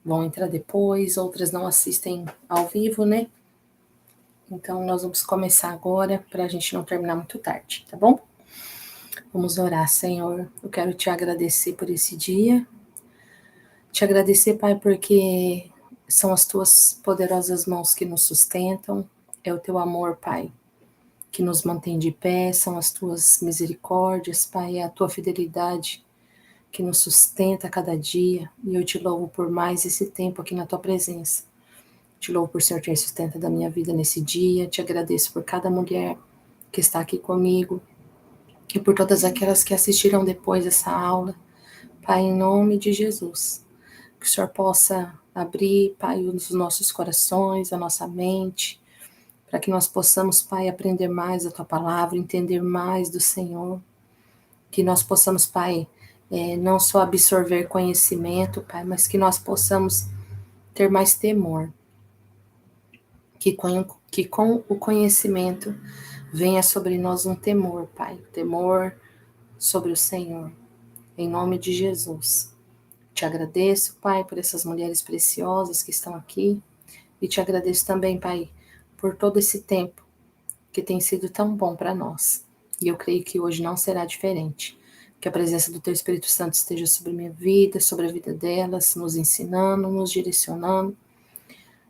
vão entrar depois, outras não assistem ao vivo, né? Então, nós vamos começar agora, para a gente não terminar muito tarde, tá bom? Vamos orar, Senhor. Eu quero te agradecer por esse dia. Te agradecer, Pai, porque são as tuas poderosas mãos que nos sustentam. É o teu amor, Pai, que nos mantém de pé. São as tuas misericórdias, Pai, é a tua fidelidade que nos sustenta a cada dia. E eu te louvo por mais esse tempo aqui na tua presença. Te louvo por ser quem sustenta da minha vida nesse dia. Te agradeço por cada mulher que está aqui comigo e por todas aquelas que assistiram depois dessa aula. Pai, em nome de Jesus, que o Senhor possa abrir, Pai, os nossos corações, a nossa mente, para que nós possamos, Pai, aprender mais a Tua palavra, entender mais do Senhor, que nós possamos, Pai, não só absorver conhecimento, Pai, mas que nós possamos ter mais temor, que com o conhecimento venha sobre nós um temor, Pai, temor sobre o Senhor, em nome de Jesus. Te agradeço, Pai, por essas mulheres preciosas que estão aqui, e te agradeço também, Pai, por todo esse tempo que tem sido tão bom para nós. E eu creio que hoje não será diferente. Que a presença do Teu Espírito Santo esteja sobre minha vida, sobre a vida delas, nos ensinando, nos direcionando.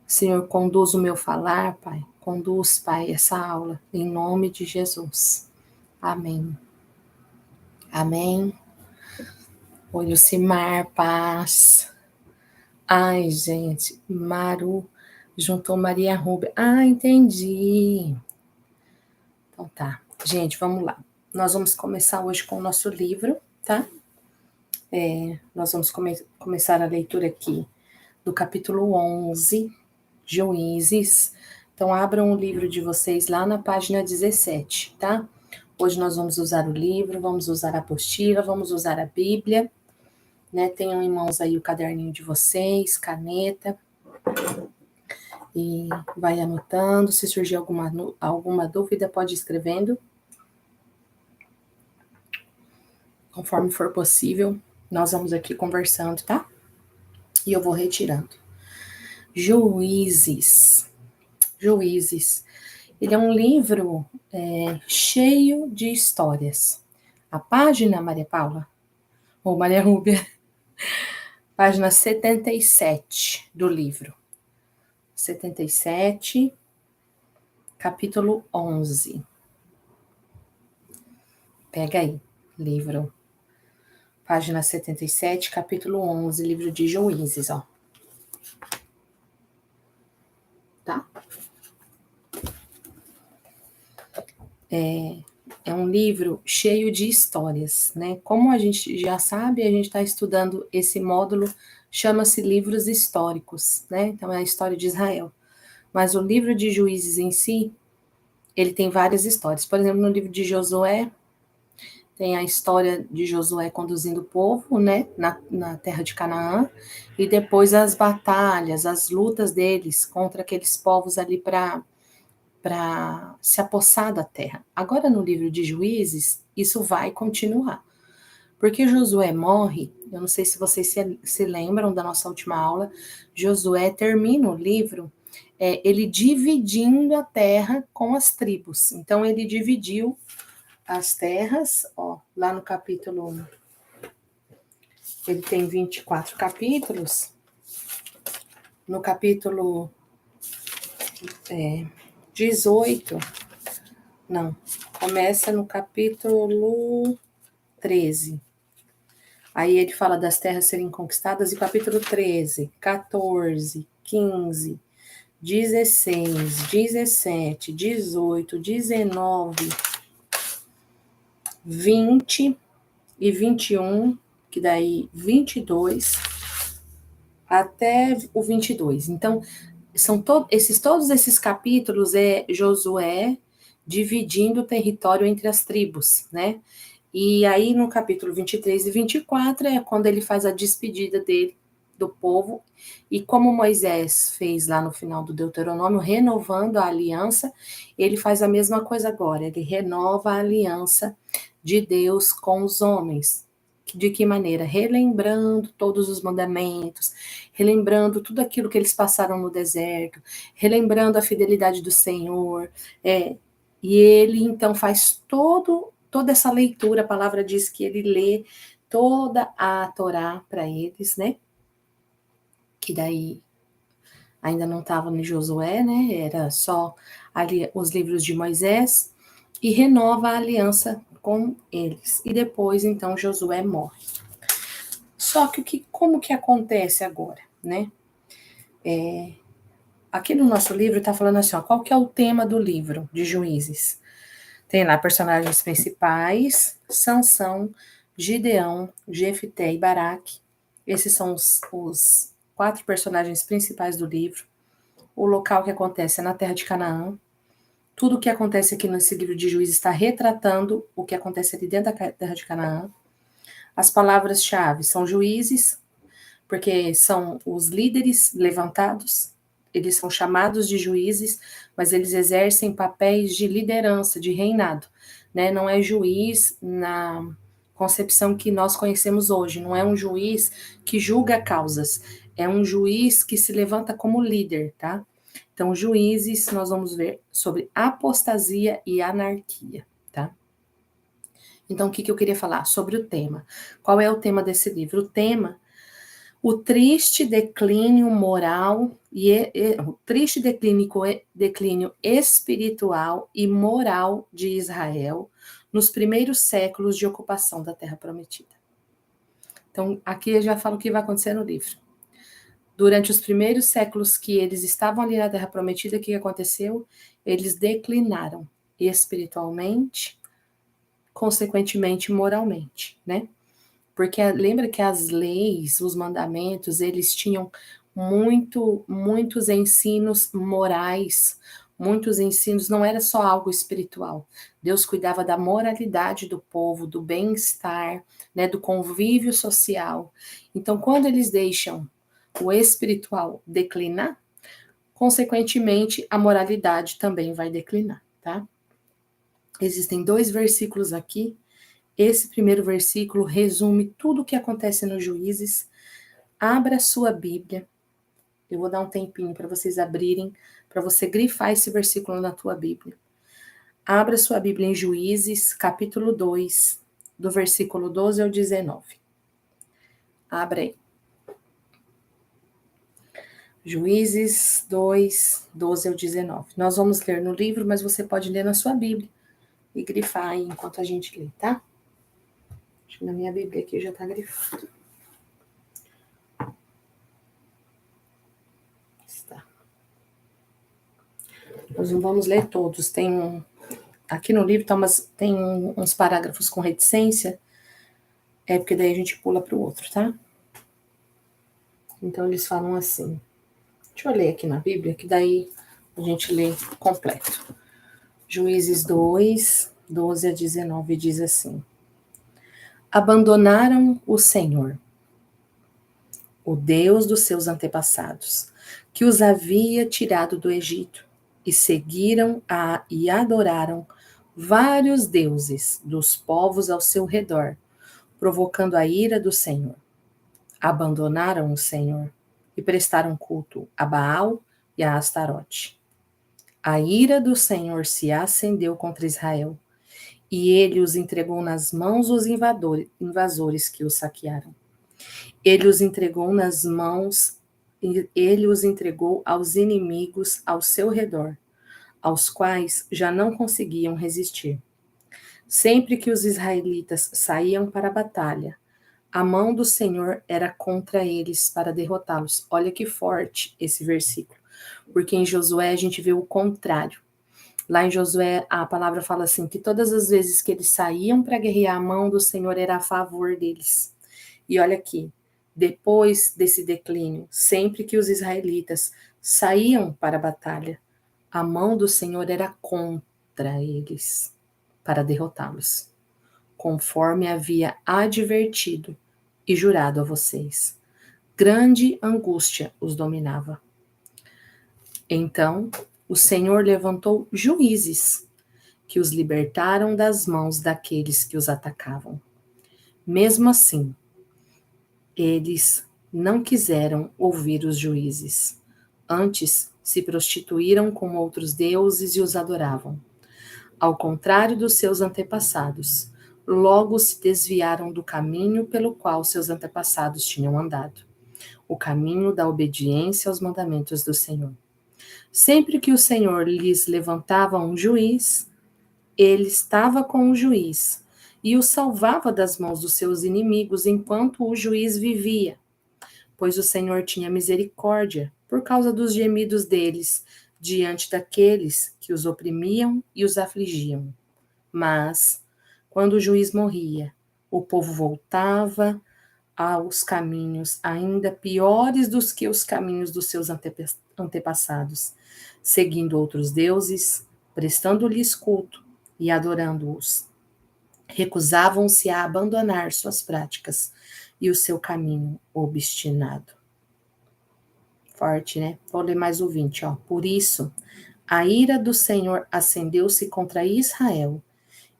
Senhor, conduz o meu falar, Pai. Conduz, Pai, essa aula, em nome de Jesus. Amém. Amém. Oi, Lucimar, paz. Ai, gente, Maru juntou Maria Rubia. Ah, entendi. Então tá. Gente, vamos lá. Nós vamos começar hoje com o nosso livro, tá? Nós vamos começar a leitura aqui do capítulo 11, Juízes. Então, abram o livro de vocês lá na página 17, tá? Hoje nós vamos usar o livro, vamos usar a apostila, vamos usar a Bíblia, né? Tenham em mãos aí o caderninho de vocês, caneta, e vai anotando. Se surgir alguma dúvida, pode ir escrevendo, conforme for possível. Nós vamos aqui conversando, tá? E eu vou retirando. Juízes. Ele é um livro cheio de histórias. A página, Maria Paula, ou Maria Rúbia, página 77 do livro. 77, capítulo 11. Pega aí, livro. Página 77, capítulo 11, livro de Juízes, ó. Tá? É um livro cheio de histórias, né? Como a gente já sabe, a gente está estudando esse módulo, chama-se Livros Históricos, né? Então, é a história de Israel. Mas o livro de Juízes em si, ele tem várias histórias. Por exemplo, no livro de Josué, tem a história de Josué conduzindo o povo, né, na terra de Canaã, e depois as batalhas, as lutas deles contra aqueles povos ali para se apossar da terra. Agora, no livro de Juízes, isso vai continuar. Porque Josué morre, eu não sei se vocês se lembram da nossa última aula, Josué termina o livro ele dividindo a terra com as tribos. Então, ele dividiu as terras, ó, lá no capítulo, ele tem 24 capítulos, no capítulo 18, não, começa no capítulo 13. Aí ele fala das terras serem conquistadas, e capítulo 13, 14, 15, 16, 17, 18, 19, 20 e 21, que daí 22 até o 22. Então, são todos esses capítulos Josué dividindo o território entre as tribos, né? E aí no capítulo 23 e 24 é quando ele faz a despedida dele, do povo, e como Moisés fez lá no final do Deuteronômio, renovando a aliança, ele faz a mesma coisa agora, ele renova a aliança de Deus com os homens, De que maneira? Relembrando todos os mandamentos, relembrando tudo aquilo que eles passaram no deserto, relembrando a fidelidade do Senhor. E ele, então, faz toda essa leitura. A palavra diz que ele lê toda a Torá para eles, né? Que daí ainda não estava no Josué, né? Era só ali os livros de Moisés, e renova a aliança com eles. E depois, então, Josué morre. Só que como que acontece agora, né? Aqui no nosso livro está falando assim, ó, qual que é o tema do livro de Juízes? Tem lá personagens principais: Sansão, Gideão, Jefté e Baraque. Esses são os 4 personagens principais do livro. O local que acontece é na terra de Canaã. Tudo o que acontece aqui nesse livro de Juízes está retratando o que acontece ali dentro da terra de Canaã. As palavras-chave são juízes, porque são os líderes levantados. Eles são chamados de juízes, mas eles exercem papéis de liderança, de reinado, né? Não é juiz na concepção que nós conhecemos hoje, não é um juiz que julga causas, é um juiz que se levanta como líder, tá? Então, juízes, nós vamos ver sobre apostasia e anarquia, tá? Então, o que eu queria falar? Sobre o tema. Qual é o tema desse livro? O tema: o triste declínio moral o triste declínio espiritual e moral de Israel nos primeiros séculos de ocupação da Terra Prometida. Então, aqui eu já falo o que vai acontecer no livro. Durante os primeiros séculos que eles estavam ali na Terra Prometida, o que aconteceu? Eles declinaram espiritualmente, consequentemente moralmente, né? Porque lembra que as leis, os mandamentos, eles tinham muitos ensinos morais, muitos ensinos, não era só algo espiritual. Deus cuidava da moralidade do povo, do bem-estar, né, do convívio social. Então, quando eles deixam o espiritual declinar, consequentemente, a moralidade também vai declinar, tá? Existem 2 versículos aqui. Esse primeiro versículo resume tudo o que acontece nos Juízes. Abra sua Bíblia. Eu vou dar um tempinho para vocês abrirem, para você grifar esse versículo na tua Bíblia. Abra sua Bíblia em Juízes, capítulo 2, do versículo 12 ao 19. Abra aí. Juízes 2, 12 ao 19. Nós vamos ler no livro, mas você pode ler na sua Bíblia e grifar aí enquanto a gente lê, tá? Acho que na minha Bíblia aqui já está grifado. Está. Nós não vamos ler todos. Aqui no livro tem uns parágrafos com reticência, porque daí a gente pula para o outro, tá? Então eles falam assim. Deixa eu ler aqui na Bíblia, que daí a gente lê completo. Juízes 2, 12 a 19 diz assim: abandonaram o Senhor, o Deus dos seus antepassados, que os havia tirado do Egito, e seguiram e adoraram vários deuses dos povos ao seu redor, provocando a ira do Senhor. Abandonaram o Senhor e prestaram culto a Baal e a Astarote. A ira do Senhor se acendeu contra Israel, e ele os entregou nas mãos dos invasores que os saquearam. Ele os entregou aos inimigos ao seu redor, aos quais já não conseguiam resistir. Sempre que os israelitas saíam para a batalha, a mão do Senhor era contra eles para derrotá-los. Olha que forte esse versículo, porque em Josué a gente vê o contrário. Lá em Josué a palavra fala assim, que todas as vezes que eles saíam para guerrear, a mão do Senhor era a favor deles. E olha aqui, depois desse declínio, sempre que os israelitas saíam para a batalha, a mão do Senhor era contra eles, para derrotá-los, conforme havia advertido e jurado a vocês. Grande angústia os dominava. Então, o Senhor levantou juízes, que os libertaram das mãos daqueles que os atacavam. Mesmo assim, eles não quiseram ouvir os juízes. Antes, se prostituíram com outros deuses e os adoravam. Ao contrário dos seus antepassados, logo se desviaram do caminho pelo qual seus antepassados tinham andado, o caminho da obediência aos mandamentos do Senhor. Sempre que o Senhor lhes levantava um juiz, ele estava com o juiz e o salvava das mãos dos seus inimigos enquanto o juiz vivia, pois o Senhor tinha misericórdia por causa dos gemidos deles diante daqueles que os oprimiam e os afligiam. Mas, quando o juiz morria, o povo voltava aos caminhos ainda piores dos que os caminhos dos seus antepassados, seguindo outros deuses, prestando-lhes culto e adorando-os. Recusavam-se a abandonar suas práticas e o seu caminho obstinado. Forte, né? Vou ler mais o 20, ó. Por isso, a ira do Senhor acendeu-se contra Israel,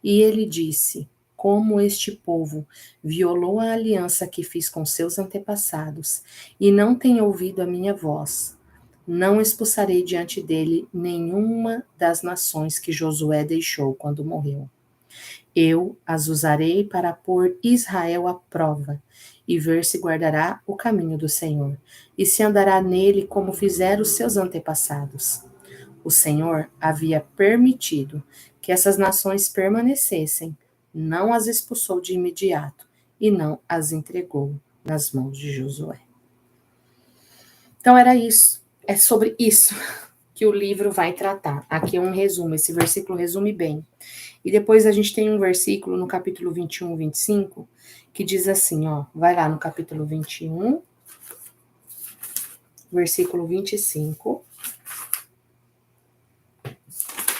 e ele disse: como este povo violou a aliança que fiz com seus antepassados, e não tem ouvido a minha voz, não expulsarei diante dele nenhuma das nações que Josué deixou quando morreu. Eu as usarei para pôr Israel à prova e ver se guardará o caminho do Senhor e se andará nele como fizeram os seus antepassados. O Senhor havia permitido que essas nações permanecessem, não as expulsou de imediato e não as entregou nas mãos de Josué. Então era isso, é sobre isso que o livro vai tratar. Aqui é um resumo, esse versículo resume bem. E depois a gente tem um versículo no capítulo 21, 25, que diz assim, ó, vai lá no capítulo 21, versículo 25,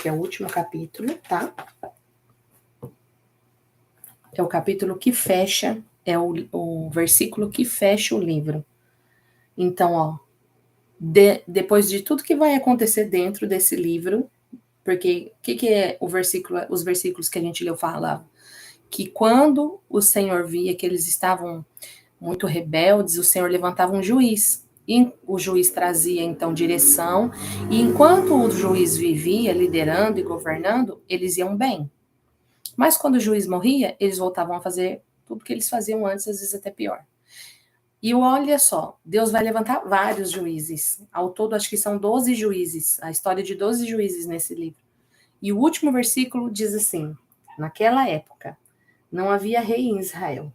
que é o último capítulo, tá? É o capítulo que fecha, é o versículo que fecha o livro. Então, ó, depois de tudo que vai acontecer dentro desse livro, porque o que é o versículo, os versículos que a gente leu falavam? Que quando o Senhor via que eles estavam muito rebeldes, o Senhor levantava um juiz. E o juiz trazia, então, direção. E enquanto o juiz vivia liderando e governando, eles iam bem. Mas quando o juiz morria, eles voltavam a fazer tudo que eles faziam antes, às vezes até pior. E olha só, Deus vai levantar vários juízes. Ao todo, acho que são 12 juízes. A história de 12 juízes nesse livro. E o último versículo diz assim: naquela época, não havia rei em Israel.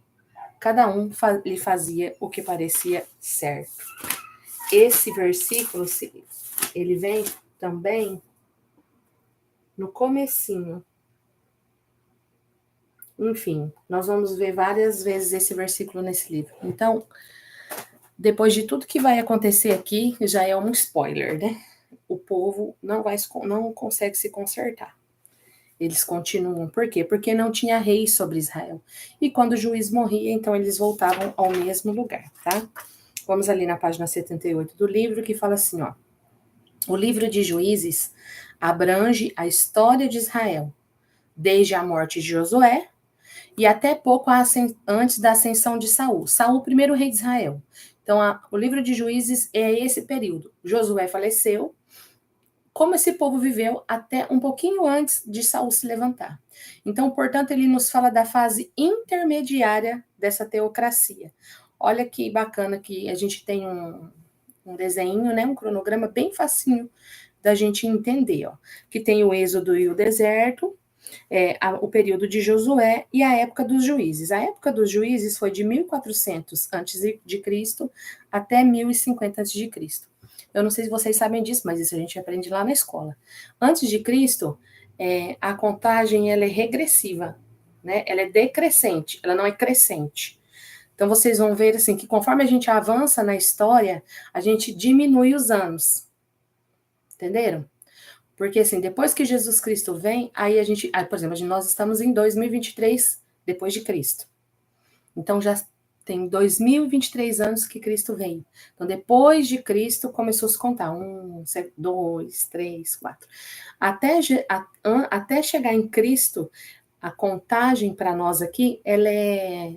Cada um lhe fazia o que parecia certo. Esse versículo, ele vem também no comecinho. Enfim, nós vamos ver várias vezes esse versículo nesse livro. Então, depois de tudo que vai acontecer aqui, já é um spoiler, né? O povo não consegue se consertar. Eles continuam. Por quê? Porque não tinha rei sobre Israel. E quando o juiz morria, então eles voltavam ao mesmo lugar, tá? Vamos ali na página 78 do livro, que fala assim, ó. O livro de Juízes abrange a história de Israel, desde a morte de Josué e até pouco antes da ascensão de Saul. Saul, primeiro rei de Israel. Então, o livro de Juízes é esse período. Josué faleceu, como esse povo viveu até um pouquinho antes de Saul se levantar. Então, portanto, ele nos fala da fase intermediária dessa teocracia. Olha que bacana que a gente tem um desenho, né, um cronograma bem facinho da gente entender, ó, que tem o êxodo e o deserto, o período de Josué e a época dos juízes. A época dos juízes foi de 1400 a.C. até 1050 a.C. Eu não sei se vocês sabem disso, mas isso a gente aprende lá na escola. Antes de Cristo, a contagem ela é regressiva, né? Ela é decrescente, ela não é crescente. Então vocês vão ver assim que conforme a gente avança na história, a gente diminui os anos. Entenderam? Porque assim, depois que Jesus Cristo vem, aí a gente, por exemplo, nós estamos em 2023 depois de Cristo. Então já tem 2023 anos que Cristo veio. Então depois de Cristo começou a se contar 1, 2, 3, 4. Até chegar em Cristo, a contagem para nós aqui, ela é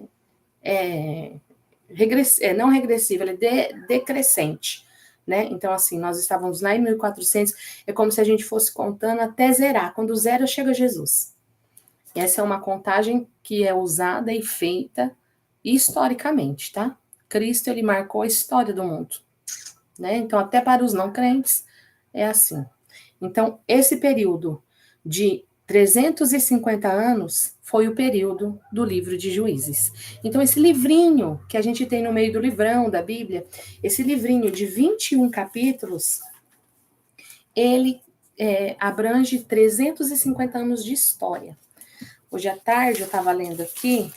não regressiva, ela é decrescente, né? Então, assim, nós estávamos lá em 1400, é como se a gente fosse contando até zerar, quando zero chega Jesus. Essa é uma contagem que é usada e feita historicamente, tá? Cristo, ele marcou a história do mundo, né? Então, até para os não crentes, é assim. Então, esse período de 350 anos foi o período do livro de Juízes. Então, esse livrinho que a gente tem no meio do livrão da Bíblia, esse livrinho de 21 capítulos, ele abrange 350 anos de história. Hoje à tarde eu estava lendo aqui,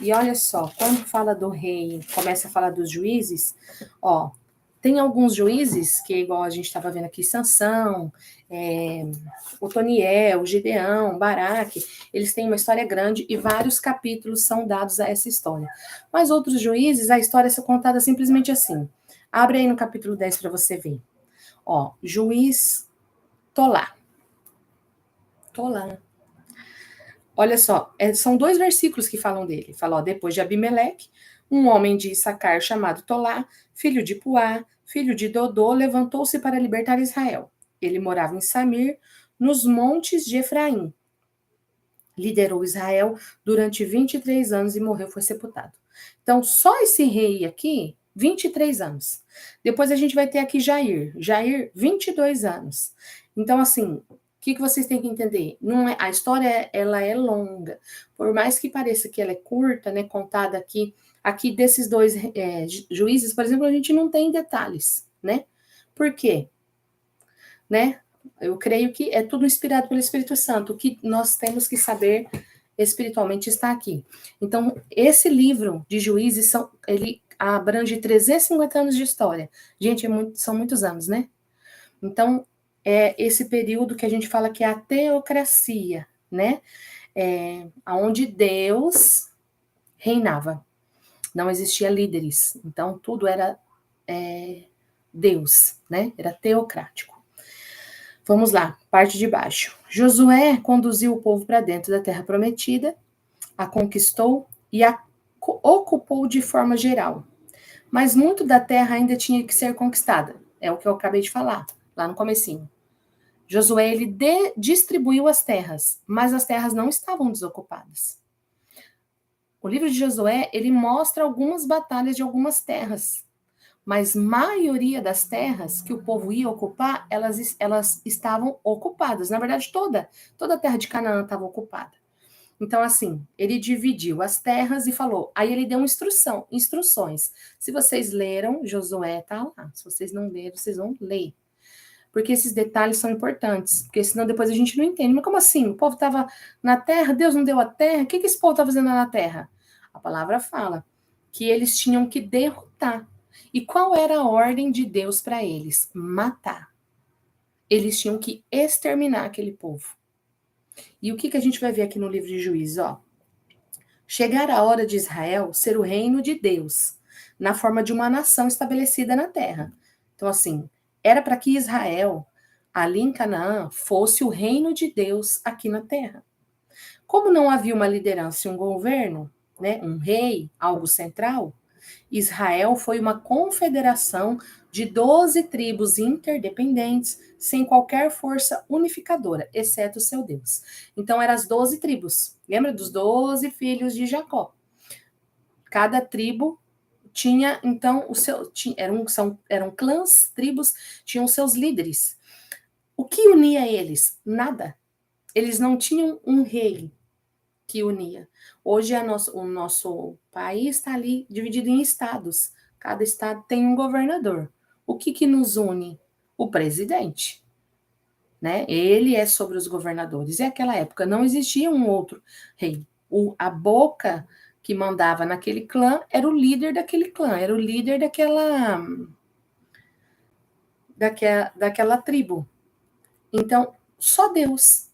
e olha só, quando fala do rei, começa a falar dos juízes, ó, tem alguns juízes, que igual a gente estava vendo aqui, Sansão, Otoniel, Gideão, Baraque, eles têm uma história grande e vários capítulos são dados a essa história. Mas outros juízes, a história é contada simplesmente assim. Abre aí no capítulo 10 para você ver. Ó, juiz Tolá. Tolá. Olha só, são 2 versículos que falam dele. Fala, ó, depois de Abimeleque, um homem de Issacar chamado Tolá, filho de Puá, filho de Dodô, levantou-se para libertar Israel. Ele morava em Samir, nos montes de Efraim. Liderou Israel durante 23 anos e morreu, foi sepultado. Então, só esse rei aqui, 23 anos. Depois a gente vai ter aqui Jair. Jair, 22 anos. Então, assim, o que vocês têm que entender? Não é, a história, ela é longa. Por mais que pareça que ela é curta, né, contada aqui desses 2 juízes, por exemplo, a gente não tem detalhes, né? Por quê? Né? Eu creio que é tudo inspirado pelo Espírito Santo. O que nós temos que saber espiritualmente está aqui. Então, esse livro de Juízes, ele abrange 350 anos de história. Gente, são muitos anos, né? Então, é esse período que a gente fala que é a teocracia, né? Onde Deus reinava. Não existia líderes. Então, tudo era Deus, né? Era teocrático. Vamos lá, parte de baixo. Josué conduziu o povo para dentro da terra prometida, a conquistou e a ocupou de forma geral. Mas muito da terra ainda tinha que ser conquistada. É o que eu acabei de falar, lá no comecinho. Josué, ele distribuiu as terras, mas as terras não estavam desocupadas. O livro de Josué, ele mostra algumas batalhas de algumas terras, mas maioria das terras que o povo ia ocupar, elas estavam ocupadas. Na verdade, toda a terra de Canaã estava ocupada. Então, assim, ele dividiu as terras e falou. Aí ele deu instruções. Se vocês leram, Josué está lá. Se vocês não leram, vocês vão ler. Porque esses detalhes são importantes. Porque senão depois a gente não entende. Mas como assim? O povo estava na terra, Deus não deu a terra? O que esse povo está fazendo na terra? A palavra fala que eles tinham que derrotar. E qual era a ordem de Deus para eles? Matar. Eles tinham que exterminar aquele povo. E o que a gente vai ver aqui no livro de Juízes? Ó, chegar a hora de Israel ser o reino de Deus, na forma de uma nação estabelecida na terra. Então, assim, era para que Israel, ali em Canaã, fosse o reino de Deus aqui na terra. Como não havia uma liderança e um governo, né, um rei, algo central, Israel foi uma confederação de 12 tribos interdependentes, sem qualquer força unificadora, exceto o seu Deus. Então, eram as 12 tribos. Lembra dos 12 filhos de Jacó? Cada tribo tinha, então, eram clãs, tribos, tinham seus líderes. O que unia eles? Nada. Eles não tinham um rei que unia. Hoje o nosso país está ali dividido em estados. Cada estado tem um governador. O que nos une? O presidente. Né? Ele é sobre os governadores. E naquela época não existia um outro rei. A boca que mandava naquele clã era o líder daquele clã, era o líder daquela tribo. Então, só Deus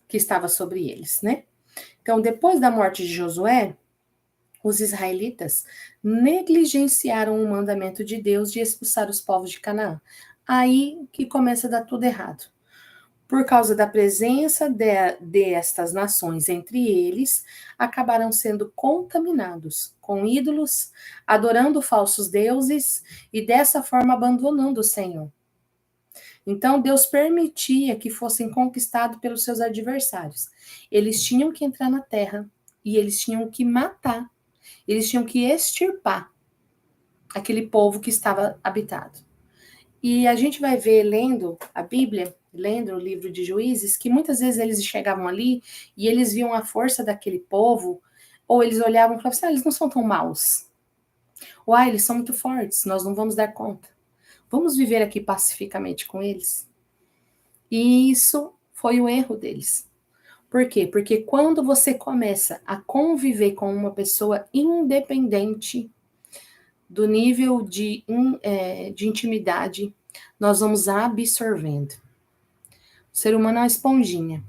que estava sobre eles, né? Então, depois da morte de Josué, os israelitas negligenciaram o mandamento de Deus de expulsar os povos de Canaã. Aí que começa a dar tudo errado. Por causa da presença destas nações entre eles, acabaram sendo contaminados com ídolos, adorando falsos deuses e dessa forma abandonando o Senhor. Então Deus permitia que fossem conquistados pelos seus adversários. Eles tinham que entrar na terra e eles tinham que matar, eles tinham que extirpar aquele povo que estava habitado. E a gente vai ver, lendo a Bíblia, lendo o livro de Juízes, que muitas vezes eles chegavam ali e eles viam a força daquele povo, ou eles olhavam e falavam assim, eles não são tão maus. Ou, eles são muito fortes, nós não vamos dar conta. Vamos viver aqui pacificamente com eles? E isso foi o erro deles. Por quê? Porque quando você começa a conviver com uma pessoa independente do nível de intimidade, nós vamos absorvendo. O ser humano é uma esponjinha,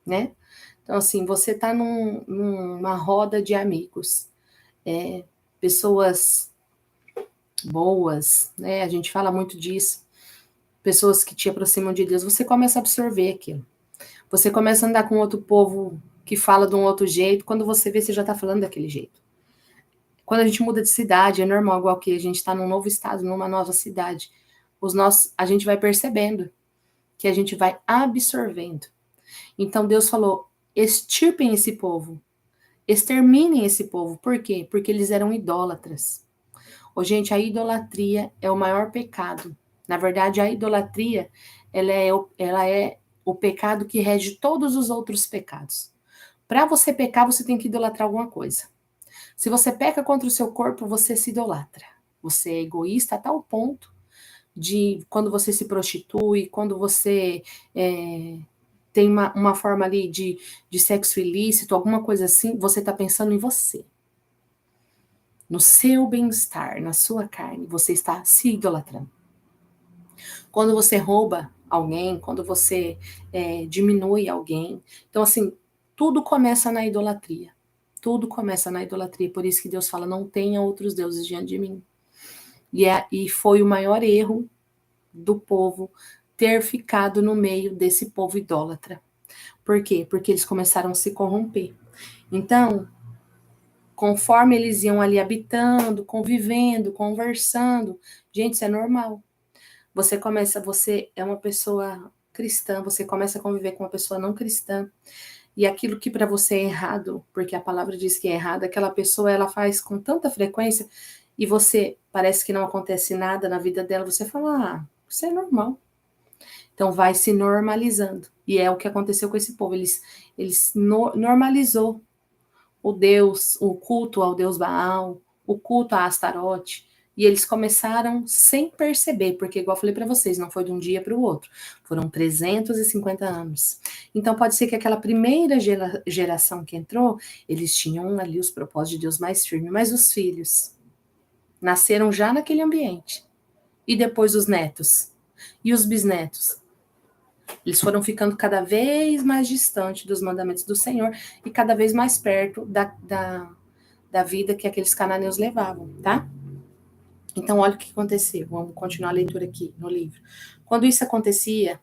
né? Então, assim, você tá numa roda de amigos, pessoas boas, né? A gente fala muito disso, pessoas que te aproximam de Deus, você começa a absorver aquilo. Você começa a andar com outro povo que fala de um outro jeito, quando você vê, você já tá falando daquele jeito. Quando a gente muda de cidade, é normal, igual que a gente tá num novo estado, numa nova cidade. A gente vai percebendo que a gente vai absorvendo. Então Deus falou: extirpem esse povo, exterminem esse povo. Por quê? Porque eles eram idólatras. Ô, gente, a idolatria é o maior pecado. Na verdade, a idolatria, ela é o pecado que rege todos os outros pecados. Para você pecar, você tem que idolatrar alguma coisa. Se você peca contra o seu corpo, você se idolatra. Você é egoísta a tal ponto de quando você se prostitui, quando você tem uma forma ali de sexo ilícito, alguma coisa assim, você está pensando em você. No seu bem-estar, na sua carne, você está se idolatrando. Quando você rouba alguém, quando você diminui alguém. Então, assim, tudo começa na idolatria. Tudo começa na idolatria. Por isso que Deus fala, não tenha outros deuses diante de mim. E foi o maior erro do povo ter ficado no meio desse povo idólatra. Por quê? Porque eles começaram a se corromper. Então, conforme eles iam ali habitando, convivendo, conversando, gente, isso é normal. Você é uma pessoa cristã, você começa a conviver com uma pessoa não cristã, e aquilo que para você é errado, porque a palavra diz que é errado, aquela pessoa ela faz com tanta frequência, e você parece que não acontece nada na vida dela, você fala, isso é normal. Então vai se normalizando. E é o que aconteceu com esse povo. Eles normalizou o culto ao deus Baal, o culto a Astarote. E eles começaram sem perceber, porque, igual eu falei para vocês, não foi de um dia para o outro. Foram 350 anos. Então, pode ser que aquela primeira geração que entrou, eles tinham ali os propósitos de Deus mais firmes, mas os filhos nasceram já naquele ambiente. E depois os netos. E os bisnetos. Eles foram ficando cada vez mais distante dos mandamentos do Senhor e cada vez mais perto da vida que aqueles cananeus levavam, tá? Então, olha o que aconteceu. Vamos continuar a leitura aqui no livro. Quando isso acontecia,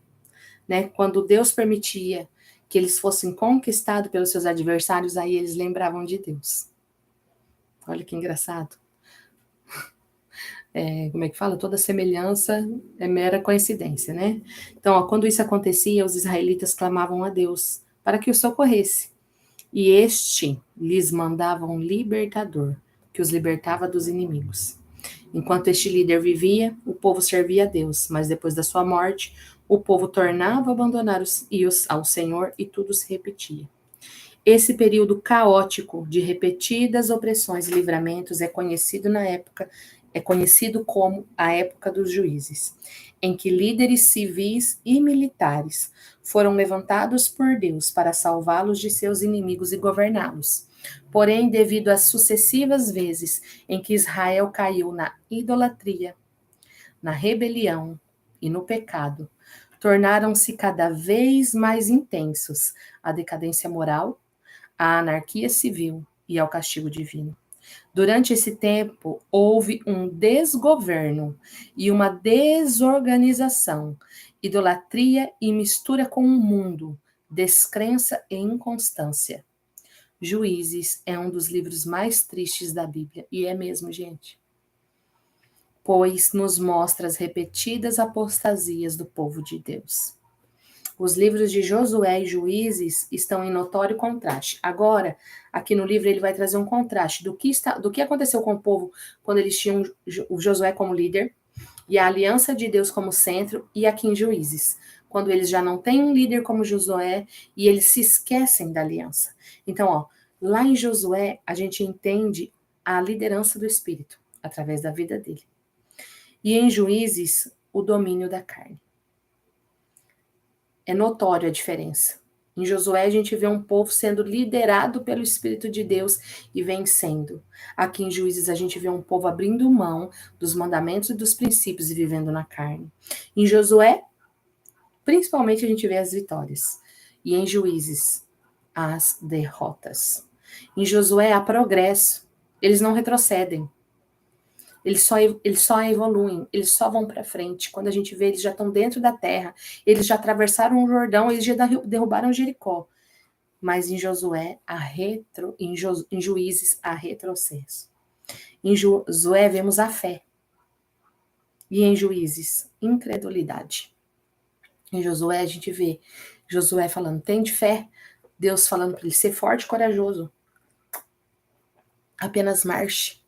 né, quando Deus permitia que eles fossem conquistados pelos seus adversários, aí eles lembravam de Deus. Olha que engraçado. Como é que fala? Toda semelhança é mera coincidência, né? Então, quando isso acontecia, os israelitas clamavam a Deus para que os socorresse. E este lhes mandava um libertador, que os libertava dos inimigos. Enquanto este líder vivia, o povo servia a Deus, mas depois da sua morte, o povo tornava a abandonar ao Senhor e tudo se repetia. Esse período caótico de repetidas opressões e livramentos é conhecido como a época dos juízes, em que líderes civis e militares foram levantados por Deus para salvá-los de seus inimigos e governá-los. Porém, devido às sucessivas vezes em que Israel caiu na idolatria, na rebelião e no pecado, tornaram-se cada vez mais intensos a decadência moral, à anarquia civil e ao castigo divino. Durante esse tempo, houve um desgoverno e uma desorganização, idolatria e mistura com o mundo, descrença e inconstância. Juízes é um dos livros mais tristes da Bíblia, e é mesmo, gente. Pois nos mostra as repetidas apostasias do povo de Deus. Os livros de Josué e Juízes estão em notório contraste. Agora, aqui no livro, ele vai trazer um contraste do que aconteceu com o povo quando eles tinham o Josué como líder e a aliança de Deus como centro, e aqui em Juízes, quando eles já não têm um líder como Josué e eles se esquecem da aliança. Então, ó, lá em Josué, a gente entende a liderança do Espírito através da vida dele. E em Juízes, o domínio da carne. É notório a diferença. Em Josué, a gente vê um povo sendo liderado pelo Espírito de Deus e vencendo. Aqui em Juízes, a gente vê um povo abrindo mão dos mandamentos e dos princípios e vivendo na carne. Em Josué, principalmente, a gente vê as vitórias. E em Juízes, as derrotas. Em Josué, há progresso. Eles não retrocedem. Eles só evoluem, eles só vão para frente. Quando a gente vê, eles já estão dentro da terra, eles já atravessaram o Jordão, eles já derrubaram Jericó. Mas em Josué, em Juízes, há retrocesso. Em Josué, vemos a fé. E em Juízes, incredulidade. Em Josué, a gente vê Josué falando, tem de fé. Deus falando para ele ser forte e corajoso. Apenas marche.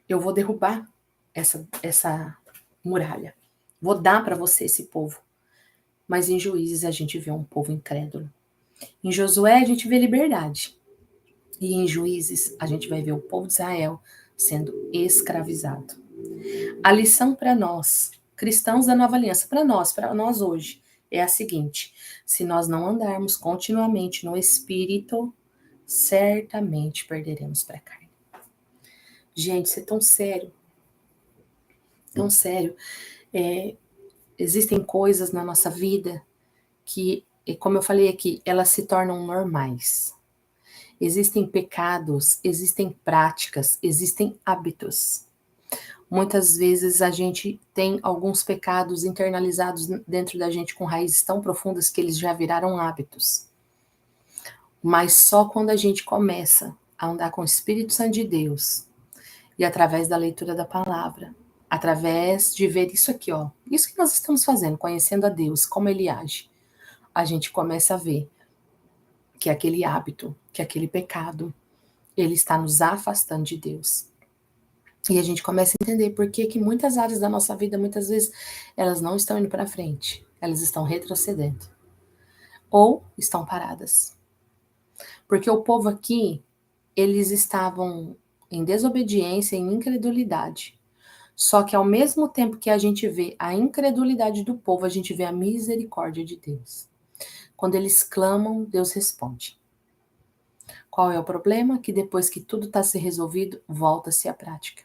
Eu vou derrubar essa muralha. Vou dar para você esse povo. Mas em Juízes a gente vê um povo incrédulo. Em Josué a gente vê liberdade. E em Juízes a gente vai ver o povo de Israel sendo escravizado. A lição para nós, cristãos da nova aliança, para nós hoje, é a seguinte: se nós não andarmos continuamente no Espírito, certamente perderemos para a carne. Gente, isso é tão sério. Tão sério. Existem coisas na nossa vida que, como eu falei aqui, elas se tornam normais. Existem pecados, existem práticas, existem hábitos. Muitas vezes a gente tem alguns pecados internalizados dentro da gente com raízes tão profundas que eles já viraram hábitos. Mas só quando a gente começa a andar com o Espírito Santo de Deus e através da leitura da palavra, através de ver isso aqui, ó, isso que nós estamos fazendo, conhecendo a Deus, como Ele age, a gente começa a ver que aquele hábito, que aquele pecado, ele está nos afastando de Deus. E a gente começa a entender por que muitas áreas da nossa vida, muitas vezes, elas não estão indo para frente, elas estão retrocedendo. Ou estão paradas. Porque o povo aqui, eles estavam em desobediência, em incredulidade. Só que ao mesmo tempo que a gente vê a incredulidade do povo, a gente vê a misericórdia de Deus. Quando eles clamam, Deus responde. Qual é o problema? Que depois que tudo está se resolvido, volta-se à prática.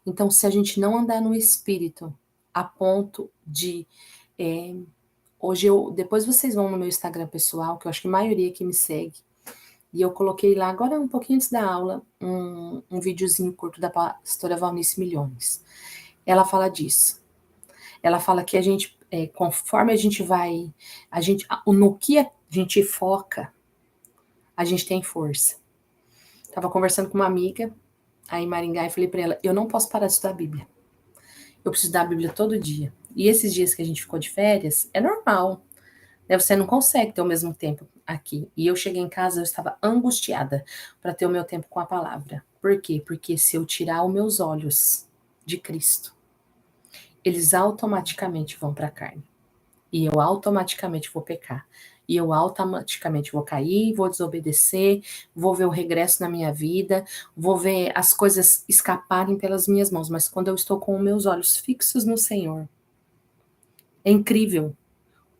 Então, se a gente não andar no Espírito, a ponto de... hoje depois vocês vão no meu Instagram pessoal, que eu acho que a maioria que me segue, e eu coloquei lá, agora um pouquinho antes da aula, um videozinho curto da pastora Valnice Milhões. Ela fala disso. Ela fala que a gente, conforme a gente vai, no que a gente foca, a gente tem força. Estava conversando com uma amiga, aí em Maringá, e falei para ela, eu não posso parar de estudar a Bíblia. Eu preciso dar a Bíblia todo dia. E esses dias que a gente ficou de férias, é normal. Né? Você não consegue ter o mesmo tempo aqui. E eu cheguei em casa, eu estava angustiada para ter o meu tempo com a palavra. Por quê? Porque se eu tirar os meus olhos de Cristo, eles automaticamente vão para a carne. E eu automaticamente vou pecar. E eu automaticamente vou cair, vou desobedecer, vou ver o regresso na minha vida, vou ver as coisas escaparem pelas minhas mãos. Mas quando eu estou com os meus olhos fixos no Senhor, é incrível.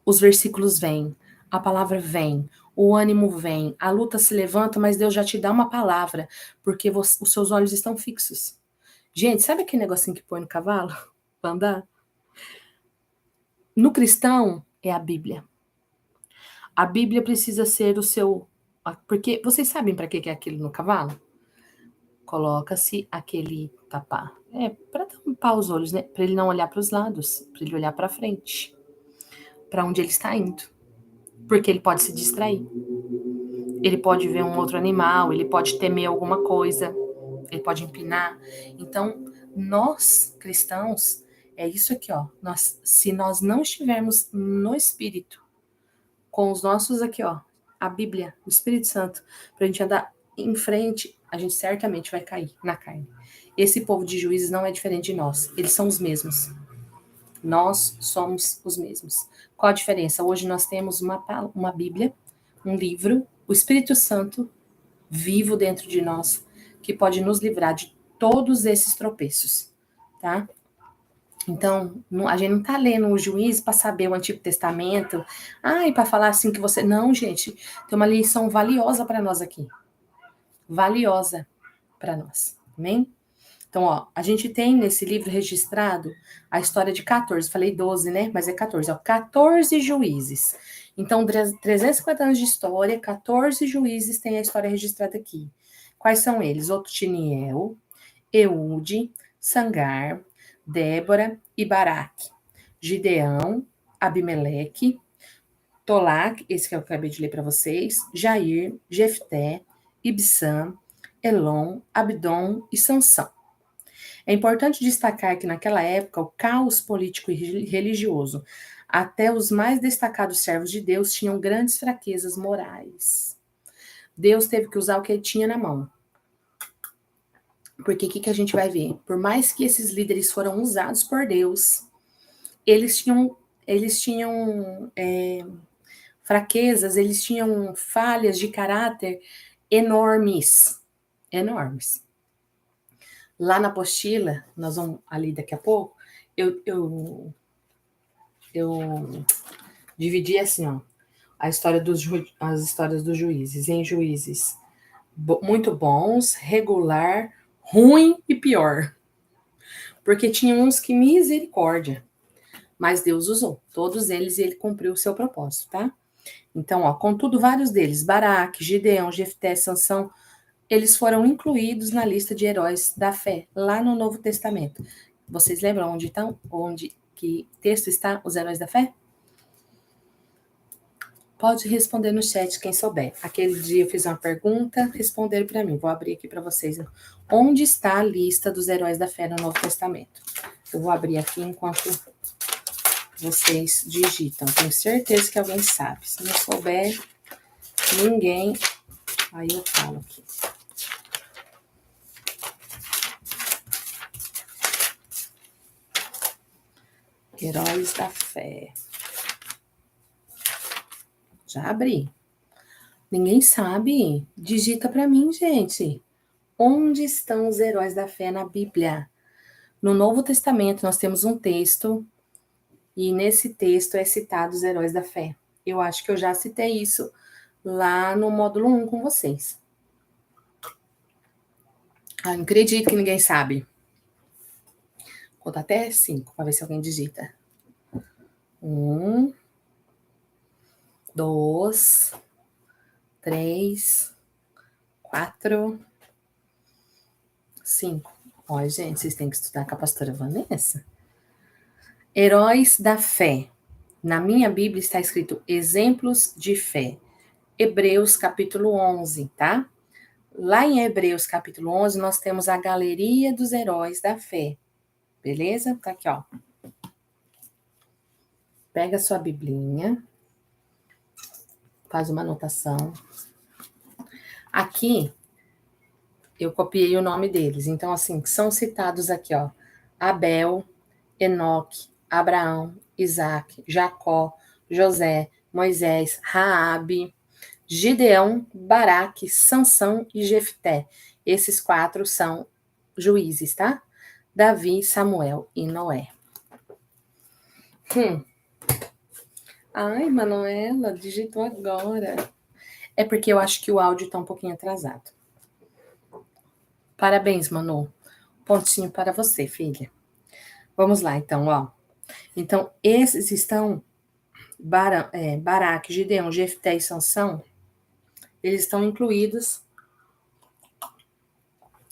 Os versículos vêm, a palavra vem, o ânimo vem, a luta se levanta, mas Deus já te dá uma palavra, porque os seus olhos estão fixos. Gente, sabe aquele negocinho que põe no cavalo para andar? No cristão, é a Bíblia. A Bíblia precisa ser o seu... Porque vocês sabem para que é aquilo no cavalo? Coloca-se aquele tapar. É para tampar os olhos, né? Para ele não olhar para os lados, para ele olhar para frente. para onde ele está indo. Porque ele pode se distrair. Ele pode ver um outro animal, ele pode temer alguma coisa, ele pode empinar. Então, nós, cristãos, é isso aqui, ó. Se nós não estivermos no Espírito, com os nossos aqui, ó, a Bíblia, o Espírito Santo, para a gente andar em frente, a gente certamente vai cair na carne. Esse povo de Juízes não é diferente de nós, eles são os mesmos. Nós somos os mesmos. Qual a diferença? Hoje nós temos uma Bíblia, um livro, o Espírito Santo vivo dentro de nós, que pode nos livrar de todos esses tropeços, tá? Então, a gente não tá lendo o Juízes para saber o Antigo Testamento, e para falar assim que você... Não, gente, tem uma lição valiosa para nós aqui. Valiosa para nós, amém? Então, ó, a gente tem nesse livro registrado a história de 14, falei 12, né? Mas é 14, ó, 14 juízes. Então, 350 anos de história, 14 juízes tem a história registrada aqui. Quais são eles? Otiniel, Eude, Sangar, Débora e Baraque, Gideão, Abimeleque, Tolac, esse que eu acabei de ler para vocês, Jair, Jefté, Ibsam, Elon, Abdon e Sansão. É importante destacar que naquela época o caos político e religioso, até os mais destacados servos de Deus tinham grandes fraquezas morais. Deus teve que usar o que ele tinha na mão. Porque o que a gente vai ver? Por mais que esses líderes foram usados por Deus, eles tinham fraquezas, eles tinham falhas de caráter enormes. Enormes. Lá na apostila, nós vamos ali daqui a pouco, eu dividi assim, ó, as histórias dos juízes, em juízes muito bons, regular, ruim e pior. Porque tinha uns que misericórdia, mas Deus usou todos eles e ele cumpriu o seu propósito, tá? Então, ó, contudo, vários deles, Baraque, Gideão, Jefté, Sansão, eles foram incluídos na lista de heróis da fé, lá no Novo Testamento. Vocês lembram onde estão? Que texto está os heróis da fé? Pode responder no chat quem souber. Aquele dia eu fiz uma pergunta, responderam para mim. Vou abrir aqui para vocês. Onde está a lista dos heróis da fé no Novo Testamento? Eu vou abrir aqui enquanto vocês digitam. Tenho certeza que alguém sabe. Se não souber, ninguém... Aí eu falo aqui. Heróis da fé. Já abri. Ninguém sabe? Digita para mim, gente. Onde estão os heróis da fé na Bíblia? No Novo Testamento nós temos um texto e nesse texto é citado os heróis da fé. Eu acho que eu já citei isso lá no módulo 1 com vocês. Não acredito que ninguém sabe. Vou contar até 5 para ver se alguém digita. 1, 2, 3, 4, 5. Olha, gente, vocês têm que estudar com a pastora Vanessa. Heróis da fé. Na minha Bíblia está escrito exemplos de fé. Hebreus capítulo 11, tá? Lá em Hebreus capítulo 11, nós temos a galeria dos heróis da fé. Beleza? Tá aqui, ó. Pega a sua biblinha. Faz uma anotação. Aqui, eu copiei o nome deles. Então, assim, são citados aqui, ó. Abel, Enoque, Abraão, Isaac, Jacó, José, Moisés, Raabe, Gideão, Baraque, Sansão e Jefté. Esses 4 são juízes, tá? Davi, Samuel e Noé. Ai, Manuela, digitou agora. É porque eu acho que o áudio tá um pouquinho atrasado. Parabéns, Manu. Pontinho para você, filha. Vamos lá, então, ó. Então, esses estão... Baraque, Gideão, Jefté e Sansão, eles estão incluídos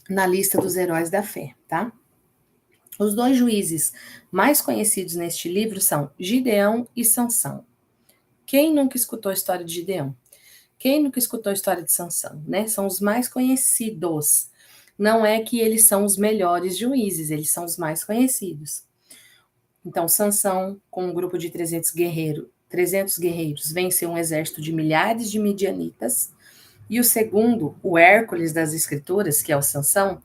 na lista dos heróis da fé, tá? Os 2 juízes mais conhecidos neste livro são Gideão e Sansão. Quem nunca escutou a história de Gideão? Quem nunca escutou a história de Sansão, né? São os mais conhecidos. Não é que eles são os melhores juízes, eles são os mais conhecidos. Então, Sansão, com um grupo de 300 guerreiros, venceu um exército de milhares de midianitas. E o segundo, o Hércules das Escrituras, que é o Sansão,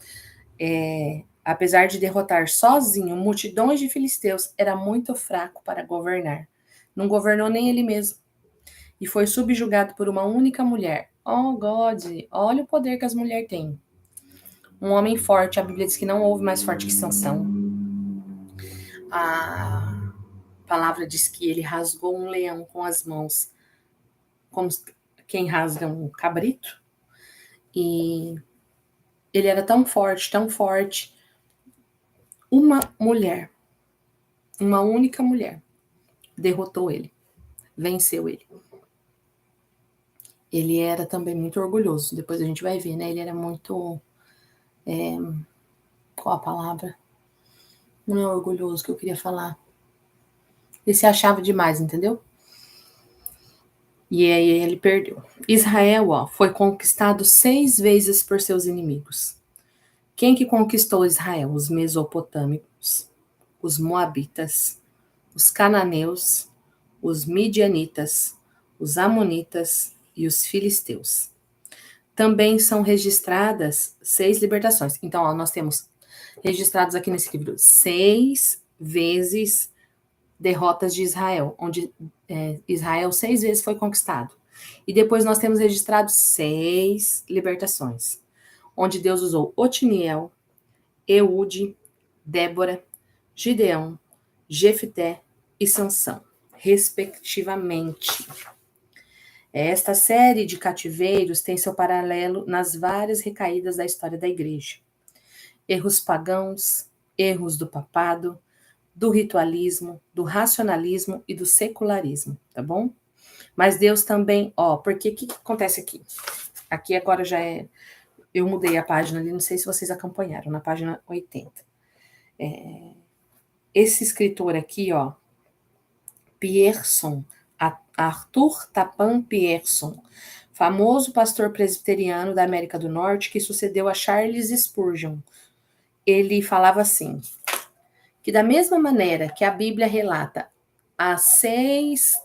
apesar de derrotar sozinho multidões de filisteus, era muito fraco para governar. Não governou nem ele mesmo. E foi subjugado por uma única mulher. Oh, God, olha o poder que as mulheres têm. Um homem forte, a Bíblia diz que não houve mais forte que Sansão. A palavra diz que ele rasgou um leão com as mãos, como quem rasga um cabrito. E ele era tão forte, uma mulher, uma única mulher, derrotou ele, venceu ele. Ele era também muito orgulhoso, depois a gente vai ver, né? Ele era muito... qual a palavra? Não é orgulhoso que eu queria falar. Ele se achava demais, entendeu? E aí ele perdeu. Israel, foi conquistado 6 vezes por seus inimigos. Quem que conquistou Israel? Os mesopotâmicos, os moabitas, os cananeus, os midianitas, os amonitas e os filisteus. Também são registradas 6 libertações. Então, nós temos registrados aqui nesse livro 6 vezes derrotas de Israel, onde Israel 6 vezes foi conquistado. E depois nós temos registrado 6 libertações, onde Deus usou Otiniel, Eude, Débora, Gideão, Jefté e Sansão, respectivamente. Esta série de cativeiros tem seu paralelo nas várias recaídas da história da igreja. Erros pagãos, erros do papado, do ritualismo, do racionalismo e do secularismo, tá bom? Mas Deus também, porque o que acontece aqui? Aqui agora já é... Eu mudei a página ali, não sei se vocês acompanharam, na página 80. Esse escritor aqui, Pierson, Arthur Tapan Pierson, famoso pastor presbiteriano da América do Norte que sucedeu a Charles Spurgeon. Ele falava assim, que da mesma maneira que a Bíblia relata as 6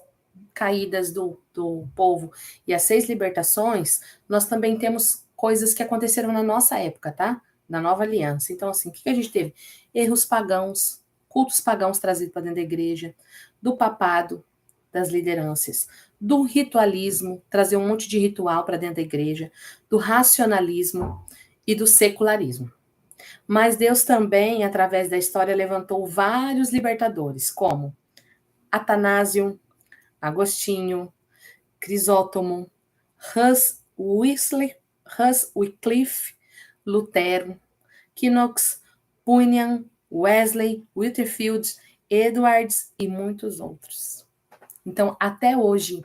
caídas do povo e as 6 libertações, nós também temos coisas que aconteceram na nossa época, tá? Na Nova Aliança. Então, assim, o que a gente teve? Erros pagãos, cultos pagãos trazidos para dentro da igreja, do papado, das lideranças, do ritualismo, trazer um monte de ritual para dentro da igreja, do racionalismo e do secularismo. Mas Deus também, através da história, levantou vários libertadores, como Atanásio, Agostinho, Crisóstomo, Hus Wycliffe, Lutero, Knox, Bunyan, Wesley, Whitefield, Edwards e muitos outros. Então, até hoje,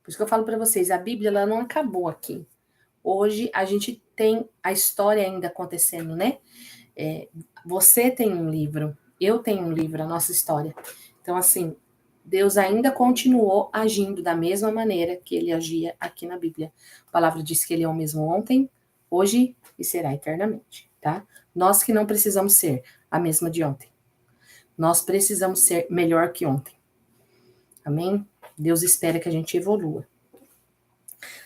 por isso que eu falo para vocês, a Bíblia ela não acabou aqui. Hoje a gente tem a história ainda acontecendo, né? Você tem um livro, eu tenho um livro, a nossa história. Então, assim, Deus ainda continuou agindo da mesma maneira que ele agia aqui na Bíblia. A palavra diz que ele é o mesmo ontem, hoje e será eternamente, tá? Nós que não precisamos ser a mesma de ontem. Nós precisamos ser melhor que ontem. Amém? Deus espera que a gente evolua.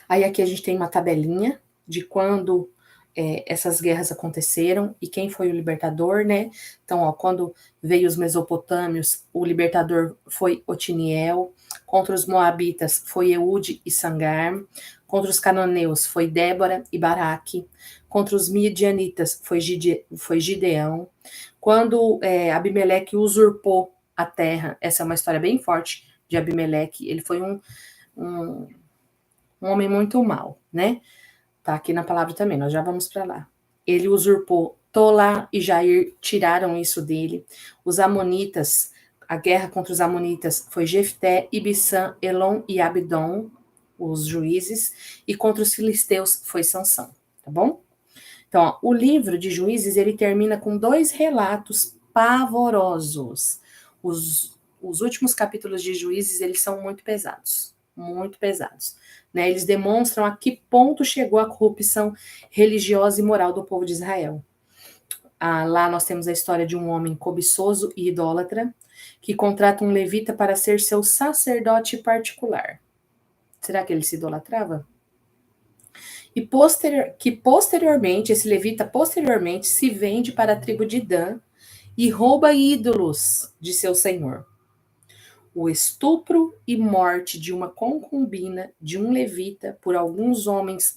Aí aqui a gente tem uma tabelinha de quando essas guerras aconteceram e quem foi o libertador, né? Então, quando veio os mesopotâmios, o libertador foi Otiniel, contra os moabitas foi Eude e Sangar, contra os cananeus foi Débora e Baraque, contra os midianitas foi Gideão, quando Abimeleque usurpou a terra, essa é uma história bem forte de Abimeleque, ele foi um homem muito mau, né? Tá aqui na palavra também, nós já vamos para lá. Ele usurpou Tolá e Jair, tiraram isso dele. Os amonitas, a guerra contra os amonitas foi Jefté, Ibissã, Elon e Abdon, os juízes, e contra os filisteus foi Sansão, tá bom? Então, o livro de Juízes, ele termina com 2 relatos pavorosos. os últimos capítulos de Juízes, eles são muito pesados, né? Eles demonstram a que ponto chegou a corrupção religiosa e moral do povo de Israel. Lá nós temos a história de um homem cobiçoso e idólatra que contrata um levita para ser seu sacerdote particular. Será que ele se idolatrava? E posteriormente, esse levita posteriormente se vende para a tribo de Dan e rouba ídolos de seu senhor. O estupro e morte de uma concubina de um levita por alguns homens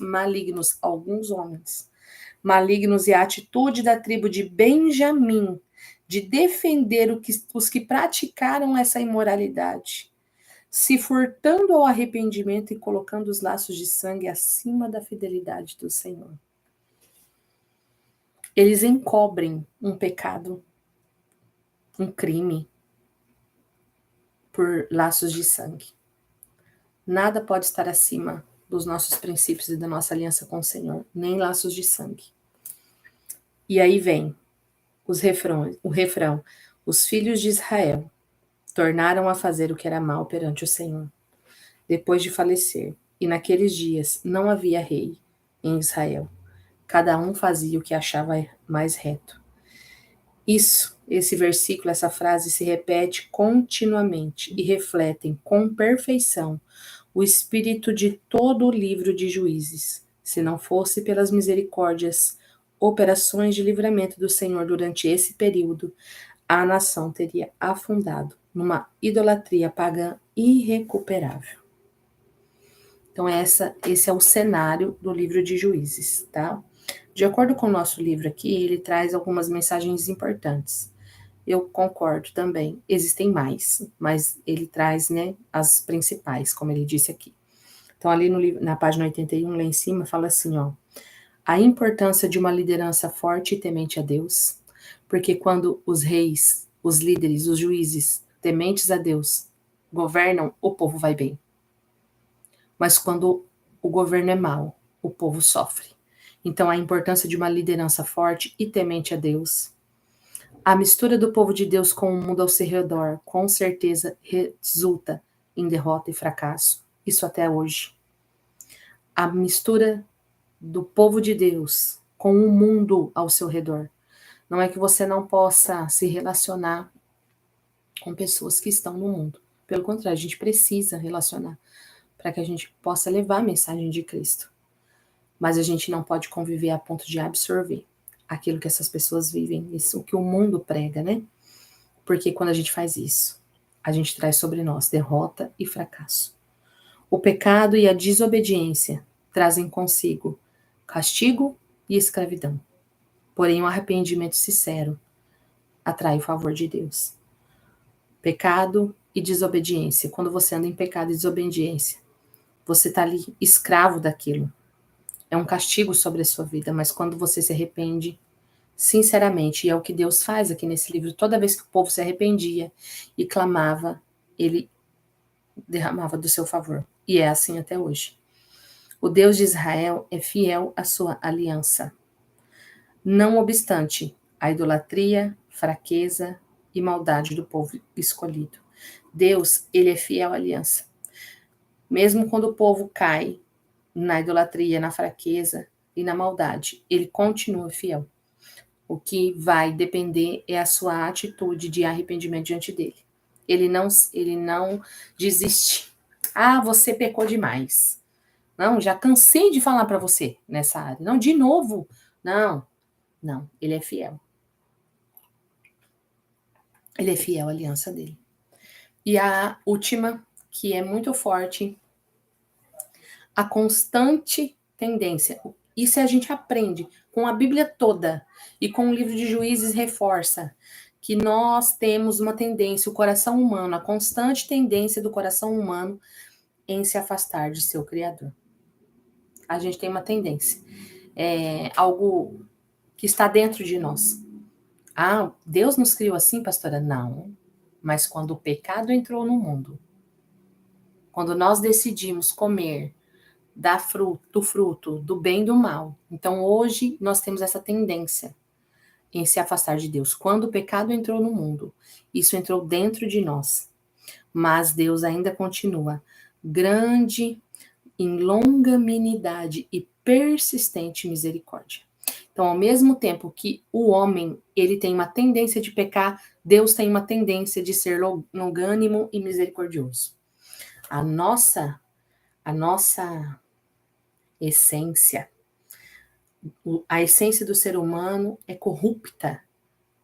malignos e a atitude da tribo de Benjamim de defender os que praticaram essa imoralidade, se furtando ao arrependimento e colocando os laços de sangue acima da fidelidade do Senhor. Eles encobrem um pecado, um crime, por laços de sangue. Nada pode estar acima dos nossos princípios e da nossa aliança com o Senhor, nem laços de sangue. E aí vem o refrão: os filhos de Israel tornaram a fazer o que era mal perante o Senhor, depois de falecer, e naqueles dias não havia rei em Israel. Cada um fazia o que achava mais reto. Esse versículo, essa frase se repete continuamente e refletem com perfeição o espírito de todo o livro de Juízes. Se não fosse pelas misericórdias, operações de livramento do Senhor durante esse período, a nação teria afundado numa idolatria pagã irrecuperável. Então, esse é o cenário do livro de Juízes, tá? De acordo com o nosso livro aqui, ele traz algumas mensagens importantes. Eu concordo também, existem mais, mas ele traz, né, as principais, como ele disse aqui. Então, ali no livro, na página 81, lá em cima, fala assim, ó: a importância de uma liderança forte e temente a Deus, porque quando os reis, os líderes, os juízes, tementes a Deus, governam, o povo vai bem. Mas quando o governo é mau, o povo sofre. Então, a importância de uma liderança forte e temente a Deus. A mistura do povo de Deus com o mundo ao seu redor, com certeza, resulta em derrota e fracasso. Isso até hoje. A mistura do povo de Deus com o mundo ao seu redor. Não é que você não possa se relacionar com pessoas que estão no mundo. Pelo contrário, a gente precisa relacionar para que a gente possa levar a mensagem de Cristo. Mas a gente não pode conviver a ponto de absorver aquilo que essas pessoas vivem, isso que o mundo prega, né? Porque quando a gente faz isso, a gente traz sobre nós derrota e fracasso. O pecado e a desobediência trazem consigo castigo e escravidão. Porém, o arrependimento sincero atrai o favor de Deus. Pecado e desobediência. Quando você anda em pecado e desobediência, você está ali escravo daquilo. É um castigo sobre a sua vida, mas quando você se arrepende, sinceramente, e é o que Deus faz aqui nesse livro, toda vez que o povo se arrependia e clamava, ele derramava do seu favor. E é assim até hoje. O Deus de Israel é fiel à sua aliança. Não obstante a idolatria, fraqueza e maldade do povo escolhido. Deus, ele é fiel à aliança. Mesmo quando o povo cai na idolatria, na fraqueza e na maldade, ele continua fiel. O que vai depender é a sua atitude de arrependimento diante dele. Ele não desiste. Ah, você pecou demais. Não, já cansei de falar para você nessa área. Não, de novo. Não, ele é fiel. Ele é fiel à aliança dele. E a última, que é muito forte, a constante tendência. Isso a gente aprende com a Bíblia toda e com o livro de Juízes reforça que nós temos uma tendência, o coração humano, a constante tendência do coração humano em se afastar de seu Criador. A gente tem uma tendência, algo que está dentro de nós. Ah, Deus nos criou assim, pastora? Não. Mas quando o pecado entrou no mundo, quando nós decidimos comer do fruto, do bem e do mal. Então, hoje, nós temos essa tendência em se afastar de Deus. Quando o pecado entrou no mundo, isso entrou dentro de nós. Mas Deus ainda continua grande em longanimidade e persistente misericórdia. Então, ao mesmo tempo que o homem, ele tem uma tendência de pecar, Deus tem uma tendência de ser longânimo e misericordioso. A nossa essência, a essência do ser humano é corrupta,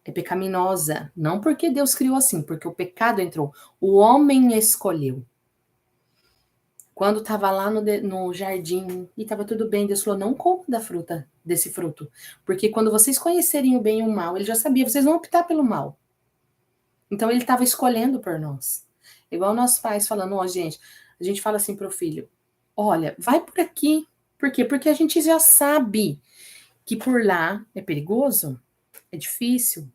é pecaminosa, não porque Deus criou assim, porque o pecado entrou, o homem escolheu. Quando estava lá no jardim e estava tudo bem, Deus falou, não coma desse fruto, porque quando vocês conhecerem o bem e o mal, ele já sabia, vocês vão optar pelo mal. Então ele estava escolhendo por nós. Igual nossos pais falando, ó, gente, a gente fala assim pro filho, olha, vai por aqui. Por quê? Porque a gente já sabe que por lá é perigoso, é difícil,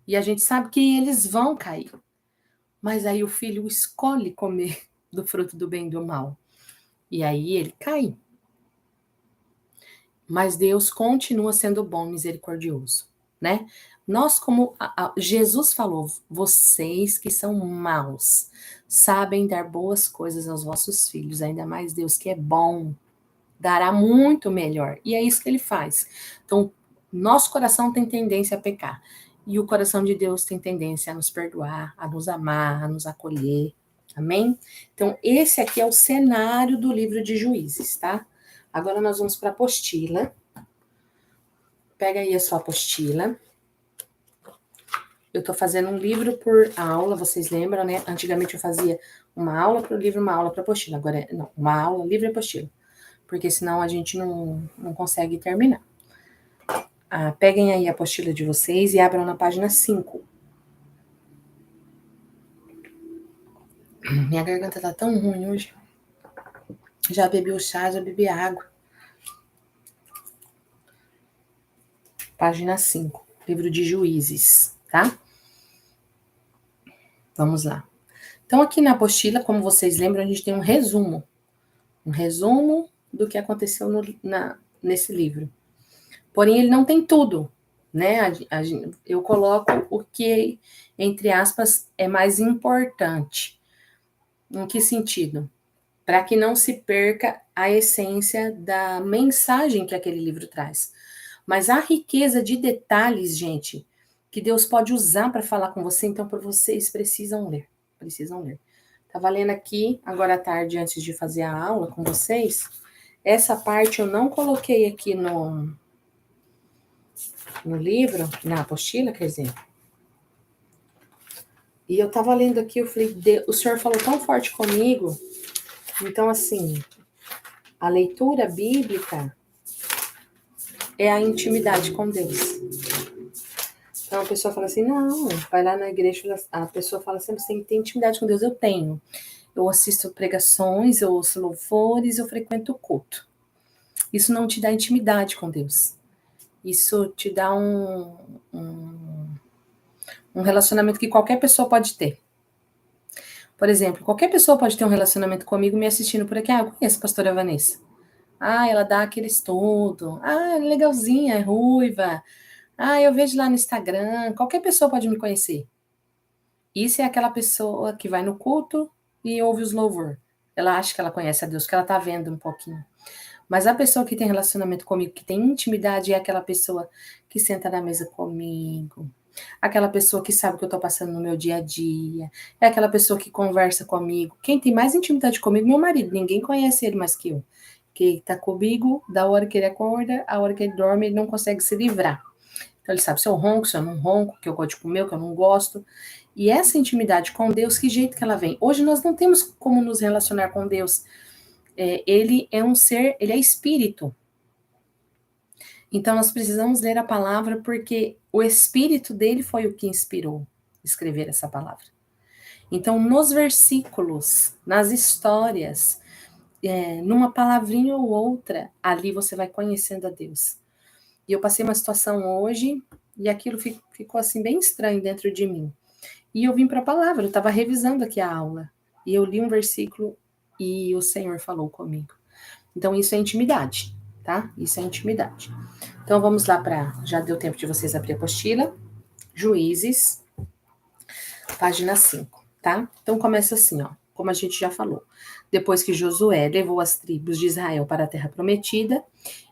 e a gente sabe que eles vão cair. Mas aí o filho escolhe comer do fruto do bem e do mal. E aí ele cai. Mas Deus continua sendo bom, misericordioso, né? Nós, como Jesus falou, vocês que são maus, sabem dar boas coisas aos vossos filhos, ainda mais Deus que é bom, dará muito melhor. E é isso que ele faz. Então, nosso coração tem tendência a pecar. E o coração de Deus tem tendência a nos perdoar, a nos amar, a nos acolher. Amém? Então, esse aqui é o cenário do livro de Juízes, tá? Agora nós vamos para a apostila. Pega aí a sua apostila. Eu tô fazendo um livro por aula, vocês lembram, né? Antigamente eu fazia uma aula para o livro, uma aula para a apostila. Agora, não, uma aula, livro e apostila. Porque senão a gente não consegue terminar. Peguem aí a apostila de vocês e abram na página 5. Minha garganta tá tão ruim hoje. Já bebi o chá, já bebi água. Página 5, livro de Juízes, tá? Vamos lá. Então, aqui na apostila, como vocês lembram, a gente tem um resumo. Um resumo do que aconteceu nesse livro. Porém, ele não tem tudo, né? Eu coloco o que, entre aspas, é mais importante. Em que sentido? Para que não se perca a essência da mensagem que aquele livro traz. Mas a riqueza de detalhes, gente, que Deus pode usar para falar com você, então vocês precisam ler. Precisam ler. Estava lendo aqui, agora à tarde, antes de fazer a aula com vocês. Essa parte eu não coloquei aqui no livro, na apostila, quer dizer. E eu estava lendo aqui, eu falei, o senhor falou tão forte comigo. Então, assim, a leitura bíblica é a intimidade com Deus. Então a pessoa fala assim, não, vai lá na igreja, a pessoa fala assim, você tem intimidade com Deus? Eu tenho. Eu assisto pregações, eu ouço louvores, eu frequento o culto. Isso não te dá intimidade com Deus. Isso te dá um relacionamento que qualquer pessoa pode ter. Por exemplo, qualquer pessoa pode ter um relacionamento comigo me assistindo por aqui. Eu conheço a pastora Vanessa. Ela dá aquele estudo. Ela é legalzinha, é ruiva. Eu vejo lá no Instagram. Qualquer pessoa pode me conhecer. Isso é aquela pessoa que vai no culto e ouve os louvor. Ela acha que ela conhece a Deus, que ela tá vendo um pouquinho. Mas a pessoa que tem relacionamento comigo, que tem intimidade, é aquela pessoa que senta na mesa comigo. Aquela pessoa que sabe o que eu tô passando no meu dia a dia. É aquela pessoa que conversa comigo. Quem tem mais intimidade comigo, meu marido. Ninguém conhece ele mais que eu. Que tá comigo, da hora que ele acorda, a hora que ele dorme, ele não consegue se livrar. Então ele sabe se eu ronco, se eu não ronco, que eu gosto de comer, que eu não gosto. E essa intimidade com Deus, que jeito que ela vem? Hoje nós não temos como nos relacionar com Deus. Ele é um ser, ele é espírito. Então nós precisamos ler a palavra porque o espírito dele foi o que inspirou escrever essa palavra. Então nos versículos, nas histórias, numa palavrinha ou outra, ali você vai conhecendo a Deus. E eu passei uma situação hoje e aquilo ficou assim bem estranho dentro de mim. E eu vim para a palavra, eu estava revisando aqui a aula. E eu li um versículo e o Senhor falou comigo. Então isso é intimidade, tá? Isso é intimidade. Então vamos lá já deu tempo de vocês abrir a apostila. Juízes, página 5. tá? Então começa assim, ó, como a gente já falou. Depois que Josué levou as tribos de Israel para a terra prometida,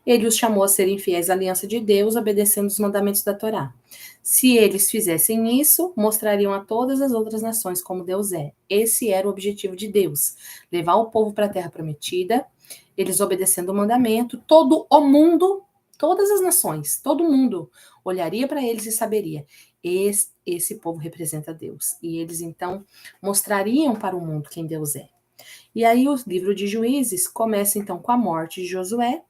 ele os chamou a serem fiéis à aliança de Deus, obedecendo os mandamentos da Torá. Se eles fizessem isso, mostrariam a todas as outras nações como Deus é. Esse era o objetivo de Deus, levar o povo para a terra prometida, eles obedecendo o mandamento, todo o mundo, todas as nações, todo mundo olharia para eles e saberia, esse povo representa Deus. E eles então mostrariam para o mundo quem Deus é. E aí o livro de Juízes começa então com a morte de Josué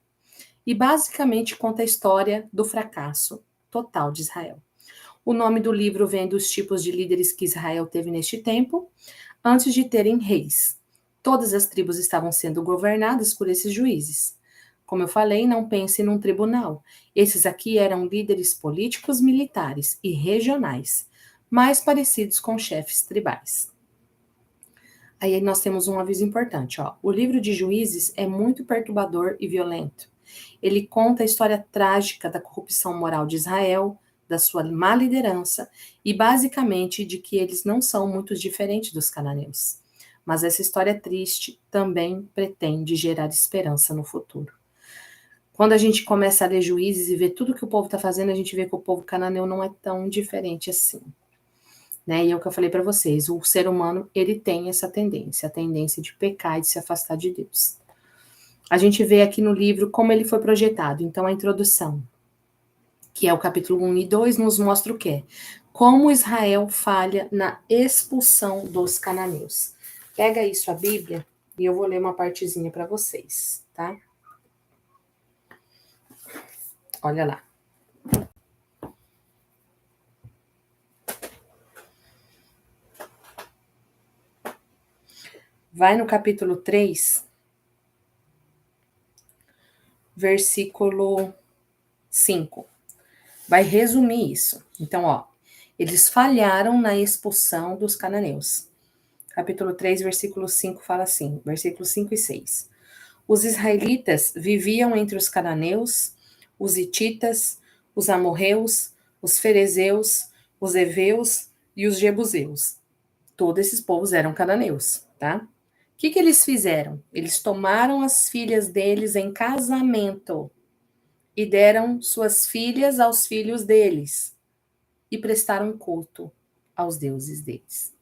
e basicamente conta a história do fracasso total de Israel. O nome do livro vem dos tipos de líderes que Israel teve neste tempo, antes de terem reis. Todas as tribos estavam sendo governadas por esses juízes. Como eu falei, não pense num tribunal. Esses aqui eram líderes políticos, militares e regionais, mais parecidos com chefes tribais. Aí nós temos um aviso importante, ó. O livro de Juízes é muito perturbador e violento. Ele conta a história trágica da corrupção moral de Israel, da sua má liderança e basicamente de que eles não são muito diferentes dos cananeus. Mas essa história triste também pretende gerar esperança no futuro. Quando a gente começa a ler Juízes e ver tudo que o povo está fazendo, a gente vê que o povo cananeu não é tão diferente assim. Né? E é o que eu falei para vocês, o ser humano, ele tem essa tendência, a tendência de pecar e de se afastar de Deus. A gente vê aqui no livro como ele foi projetado. Então, a introdução, que é o capítulo 1 e 2, nos mostra o quê? Como Israel falha na expulsão dos cananeus. Pega aí sua Bíblia e eu vou ler uma partezinha para vocês, tá? Olha lá. Vai no capítulo 3, versículo 5. Vai resumir isso. Então, ó, eles falharam na expulsão dos cananeus. Capítulo 3, versículo 5 fala assim, versículos 5 e 6. Os israelitas viviam entre os cananeus, os hititas, os amorreus, os ferezeus, os heveus e os jebuseus. Todos esses povos eram cananeus, tá? O que eles fizeram? Eles tomaram as filhas deles em casamento e deram suas filhas aos filhos deles e prestaram culto aos deuses deles.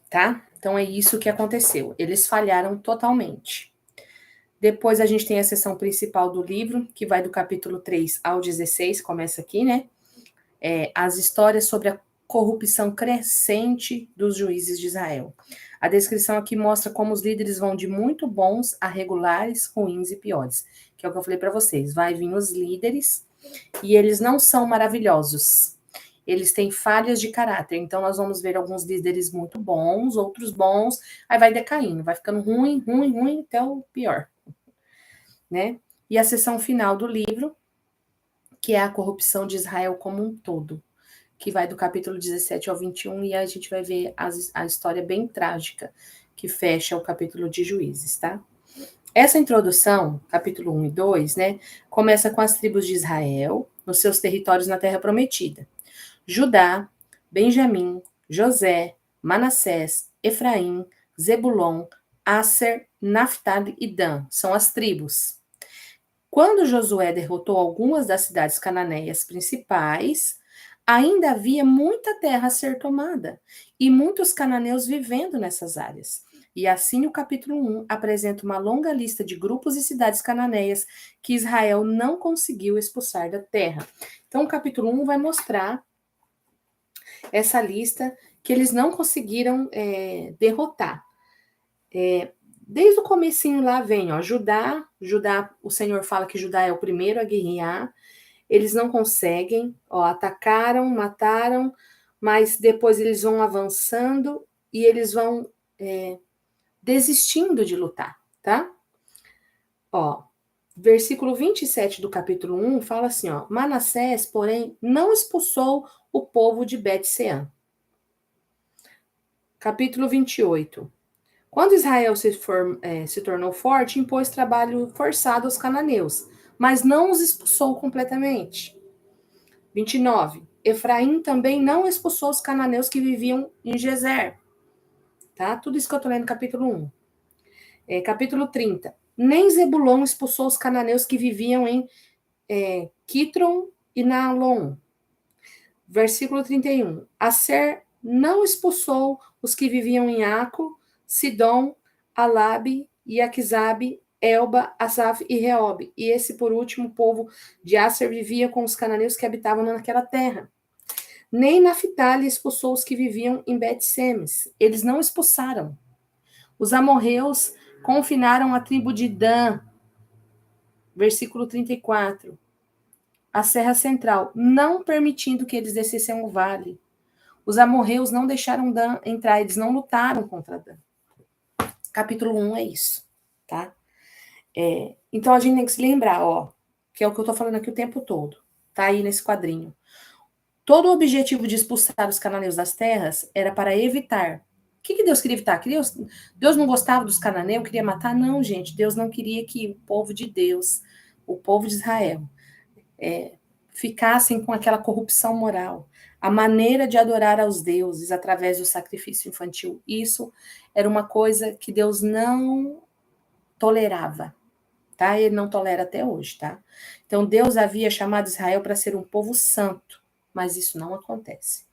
Tá? Então é isso que aconteceu. Eles falharam totalmente. Depois a gente tem a seção principal do livro, que vai do capítulo 3 ao 16, começa aqui, né? As histórias sobre a corrupção crescente dos juízes de Israel. A descrição aqui mostra como os líderes vão de muito bons a regulares, ruins e piores. Que é o que eu falei para vocês. Vai vir os líderes e eles não são maravilhosos. Eles têm falhas de caráter. Então, nós vamos ver alguns líderes muito bons, outros bons, aí vai decaindo, vai ficando ruim, ruim, ruim, até o pior. Né? E a seção final do livro, que é a corrupção de Israel como um todo, que vai do capítulo 17 ao 21, e a gente vai ver a história bem trágica, que fecha o capítulo de Juízes, tá? Essa introdução, capítulo 1 e 2, né, começa com as tribos de Israel, nos seus territórios na Terra Prometida. Judá, Benjamim, José, Manassés, Efraim, Zebulon, Asser, Naftali e Dan, são as tribos. Quando Josué derrotou algumas das cidades cananeias principais, ainda havia muita terra a ser tomada e muitos cananeus vivendo nessas áreas. E assim o capítulo 1 apresenta uma longa lista de grupos e cidades cananeias que Israel não conseguiu expulsar da terra. Então o capítulo 1 vai mostrar essa lista que eles não conseguiram derrotar. Desde o comecinho lá vem, ó, Judá, o Senhor fala que Judá é o primeiro a guerrear, eles não conseguem, ó, atacaram, mataram, mas depois eles vão avançando e eles vão desistindo de lutar, tá? Ó, versículo 27 do capítulo 1 fala assim, ó, Manassés, porém, não expulsou o povo de Bet-Sean. Capítulo 28. Quando Israel se tornou forte, impôs trabalho forçado aos cananeus, mas não os expulsou completamente. 29. Efraim também não expulsou os cananeus que viviam em Gezer. Tá? Tudo isso que eu estou lendo no capítulo 1. Capítulo 30. Nem Zebulon expulsou os cananeus que viviam em Quitron e Naalon. Versículo 31. Aser não expulsou os que viviam em Aco, Sidom, Alabe, Iaquizabe, Elba, Asaf e Reob. E esse, por último, povo de Aser vivia com os cananeus que habitavam naquela terra. Nem Naphtali expulsou os que viviam em Bet-Semes. Eles não expulsaram. Os amorreus confinaram a tribo de Dan. Versículo 34. A Serra Central, não permitindo que eles descessem o vale. Os amorreus não deixaram Dan entrar, eles não lutaram contra Dan. Capítulo 1 é isso, tá? Então a gente tem que se lembrar, que é o que eu tô falando aqui o tempo todo, tá aí nesse quadrinho. Todo o objetivo de expulsar os cananeus das terras era para evitar. O que Deus queria evitar? Deus não gostava dos cananeus, queria matar? Não, gente. Deus não queria que o povo de Deus, o povo de Israel, ficassem com aquela corrupção moral, a maneira de adorar aos deuses através do sacrifício infantil. Isso era uma coisa que Deus não tolerava, tá? Ele não tolera até hoje, tá? Então Deus havia chamado Israel para ser um povo santo, mas isso não acontece.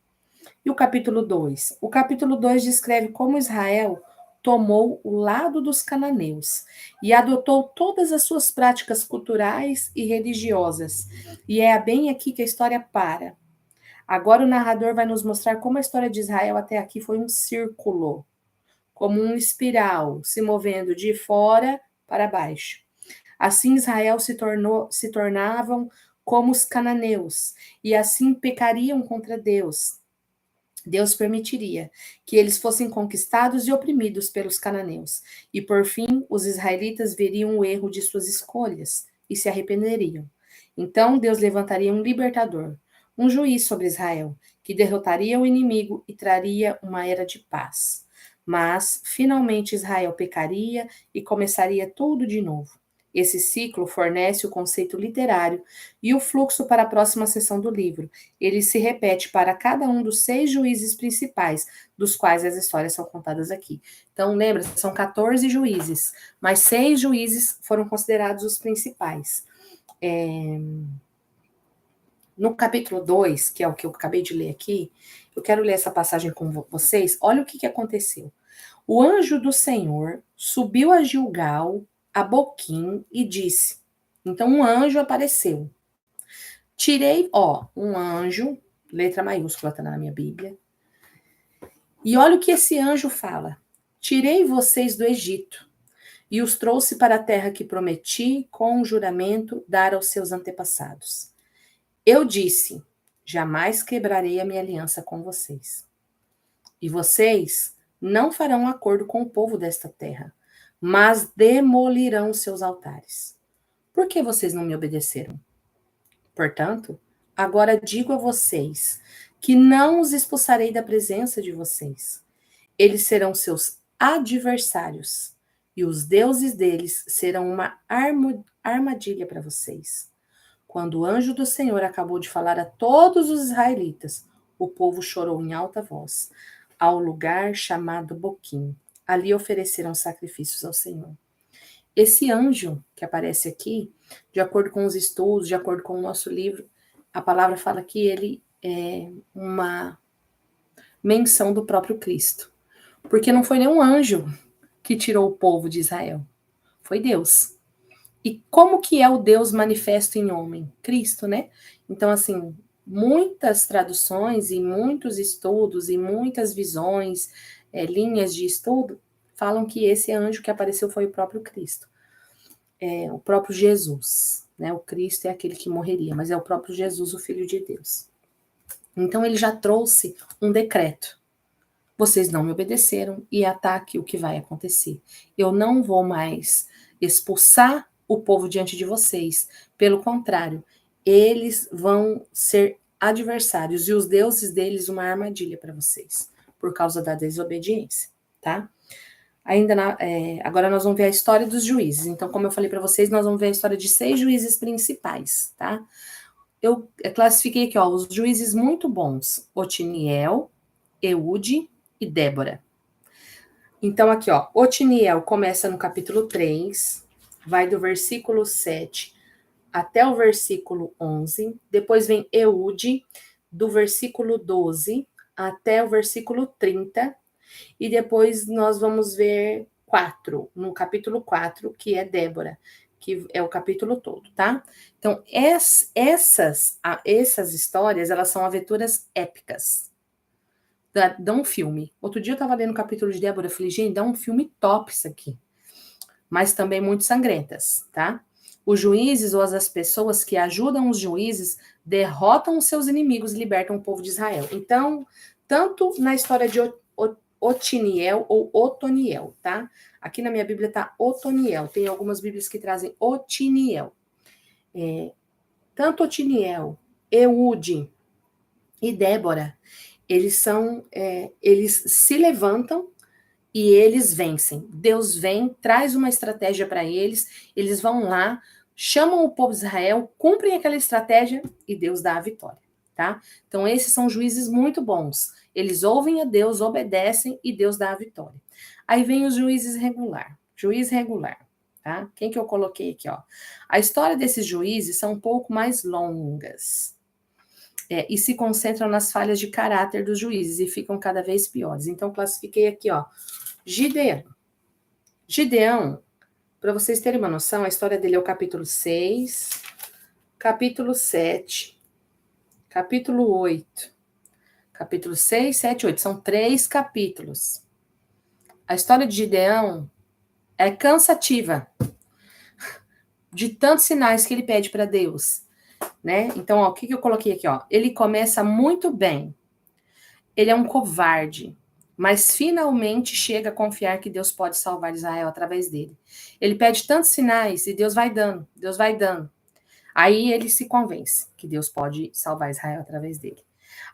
E o capítulo 2? O capítulo 2 descreve como Israel tomou o lado dos cananeus e adotou todas as suas práticas culturais e religiosas. E é bem aqui que a história para. Agora o narrador vai nos mostrar como a história de Israel até aqui foi um círculo, como um espiral, se movendo de fora para baixo. Assim Israel se tornavam como os cananeus, e assim pecariam contra Deus. Deus permitiria que eles fossem conquistados e oprimidos pelos cananeus. E por fim, os israelitas veriam o erro de suas escolhas e se arrependeriam. Então Deus levantaria um libertador, um juiz sobre Israel, que derrotaria o inimigo e traria uma era de paz. Mas, finalmente, Israel pecaria e começaria tudo de novo. Esse ciclo fornece o conceito literário e o fluxo para a próxima seção do livro. Ele se repete para cada um dos 6 juízes principais, dos quais as histórias são contadas aqui. Então, lembra, são 14 juízes, mas 6 juízes foram considerados os principais. No capítulo 2, que é o que eu acabei de ler aqui, eu quero ler essa passagem com vocês. Olha o que aconteceu. O anjo do Senhor subiu a Gilgal, a Boquim, e disse. Então, um anjo apareceu. Tirei, um anjo, letra maiúscula tá na minha Bíblia. E olha o que esse anjo fala. Tirei vocês do Egito e os trouxe para a terra que prometi com um juramento dar aos seus antepassados. Eu disse, jamais quebrarei a minha aliança com vocês. E vocês não farão acordo com o povo desta terra, mas demolirão os seus altares. Por que vocês não me obedeceram? Portanto, agora digo a vocês que não os expulsarei da presença de vocês. Eles serão seus adversários, e os deuses deles serão uma armadilha para vocês. Quando o anjo do Senhor acabou de falar a todos os israelitas, o povo chorou em alta voz, ao lugar chamado Boquim. Ali ofereceram sacrifícios ao Senhor. Esse anjo que aparece aqui, de acordo com os estudos, de acordo com o nosso livro, a palavra fala que ele é uma menção do próprio Cristo. Porque não foi nenhum anjo que tirou o povo de Israel, foi Deus. E como que é o Deus manifesto em homem? Cristo, né? Então, assim, muitas traduções e muitos estudos e muitas visões, linhas de estudo, falam que esse anjo que apareceu foi o próprio Cristo. O próprio Jesus, né? O Cristo é aquele que morreria, mas é o próprio Jesus, o Filho de Deus. Então, ele já trouxe um decreto. Vocês não me obedeceram e ataque o que vai acontecer. Eu não vou mais expulsar o povo diante de vocês. Pelo contrário, eles vão ser adversários e os deuses deles uma armadilha para vocês, por causa da desobediência, tá? Agora nós vamos ver a história dos juízes. Então, como eu falei para vocês, nós vamos ver a história de 6 juízes principais, tá? eu classifiquei aqui, ó, os juízes muito bons: Otiniel, Eude e Débora. Então, aqui, ó, Otiniel começa no capítulo 3, vai do versículo 7 até o versículo 11. Depois vem Eude, do versículo 12 até o versículo 30. E depois nós vamos ver 4, no capítulo 4, que é Débora, que é o capítulo todo, tá? Então, essas histórias, elas são aventuras épicas. Dá um filme. Outro dia eu tava lendo o capítulo de Débora, eu falei, gente, dá um filme top isso aqui. Mas também muito sangrentas, tá? Os juízes ou as pessoas que ajudam os juízes derrotam os seus inimigos e libertam o povo de Israel. Então, tanto na história de Otiniel ou Otoniel, tá? Aqui na minha Bíblia tá Otoniel. Tem algumas Bíblias que trazem Otiniel. Tanto Otiniel, Eude e Débora, eles se levantam e eles vencem. Deus vem, traz uma estratégia para eles vão lá, chamam o povo de Israel, cumprem aquela estratégia e Deus dá a vitória, tá? Então esses são juízes muito bons. Eles ouvem a Deus, obedecem e Deus dá a vitória. Aí vem os juízes regular. Juiz regular, tá? Quem que eu coloquei aqui, ó? A história desses juízes são um pouco mais longas. E se concentram nas falhas de caráter dos juízes e ficam cada vez piores. Então, classifiquei aqui, ó, Gideão. Gideão, para vocês terem uma noção, a história dele é o capítulo 6, capítulo 7, capítulo 8, capítulo 6, 7, 8. São 3 capítulos. A história de Gideão é cansativa, de tantos sinais que ele pede para Deus, né? Então, ó, o que eu coloquei aqui, ó? Ele começa muito bem. Ele é um covarde, mas finalmente chega a confiar que Deus pode salvar Israel através dele. Ele pede tantos sinais e Deus vai dando, Deus vai dando. Aí ele se convence que Deus pode salvar Israel através dele.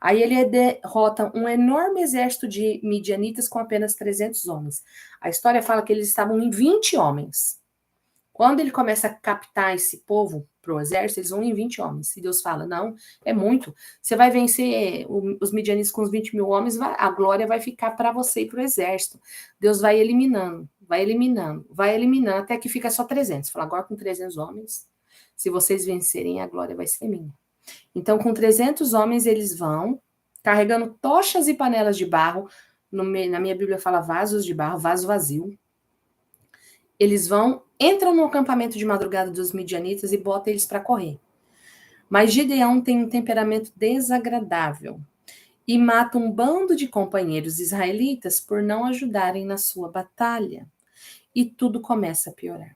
Aí ele derrota um enorme exército de midianitas com apenas 300 homens. A história fala que eles estavam em 20 homens. Quando ele começa a captar esse povo para o exército, eles vão em 20 homens. E Deus fala, não, é muito. Você vai vencer os midianitas com os 20 mil homens, a glória vai ficar para você e para o exército. Deus vai eliminando, vai eliminando, vai eliminando, até que fica só 300. Fala, agora com 300 homens, se vocês vencerem, a glória vai ser minha. Então, com 300 homens, eles vão, carregando tochas e panelas de barro, na minha Bíblia fala vasos de barro, vaso vazio. Eles vão, entram no acampamento de madrugada dos midianitas e botam eles para correr. Mas Gideão tem um temperamento desagradável e mata um bando de companheiros israelitas por não ajudarem na sua batalha. E tudo começa a piorar.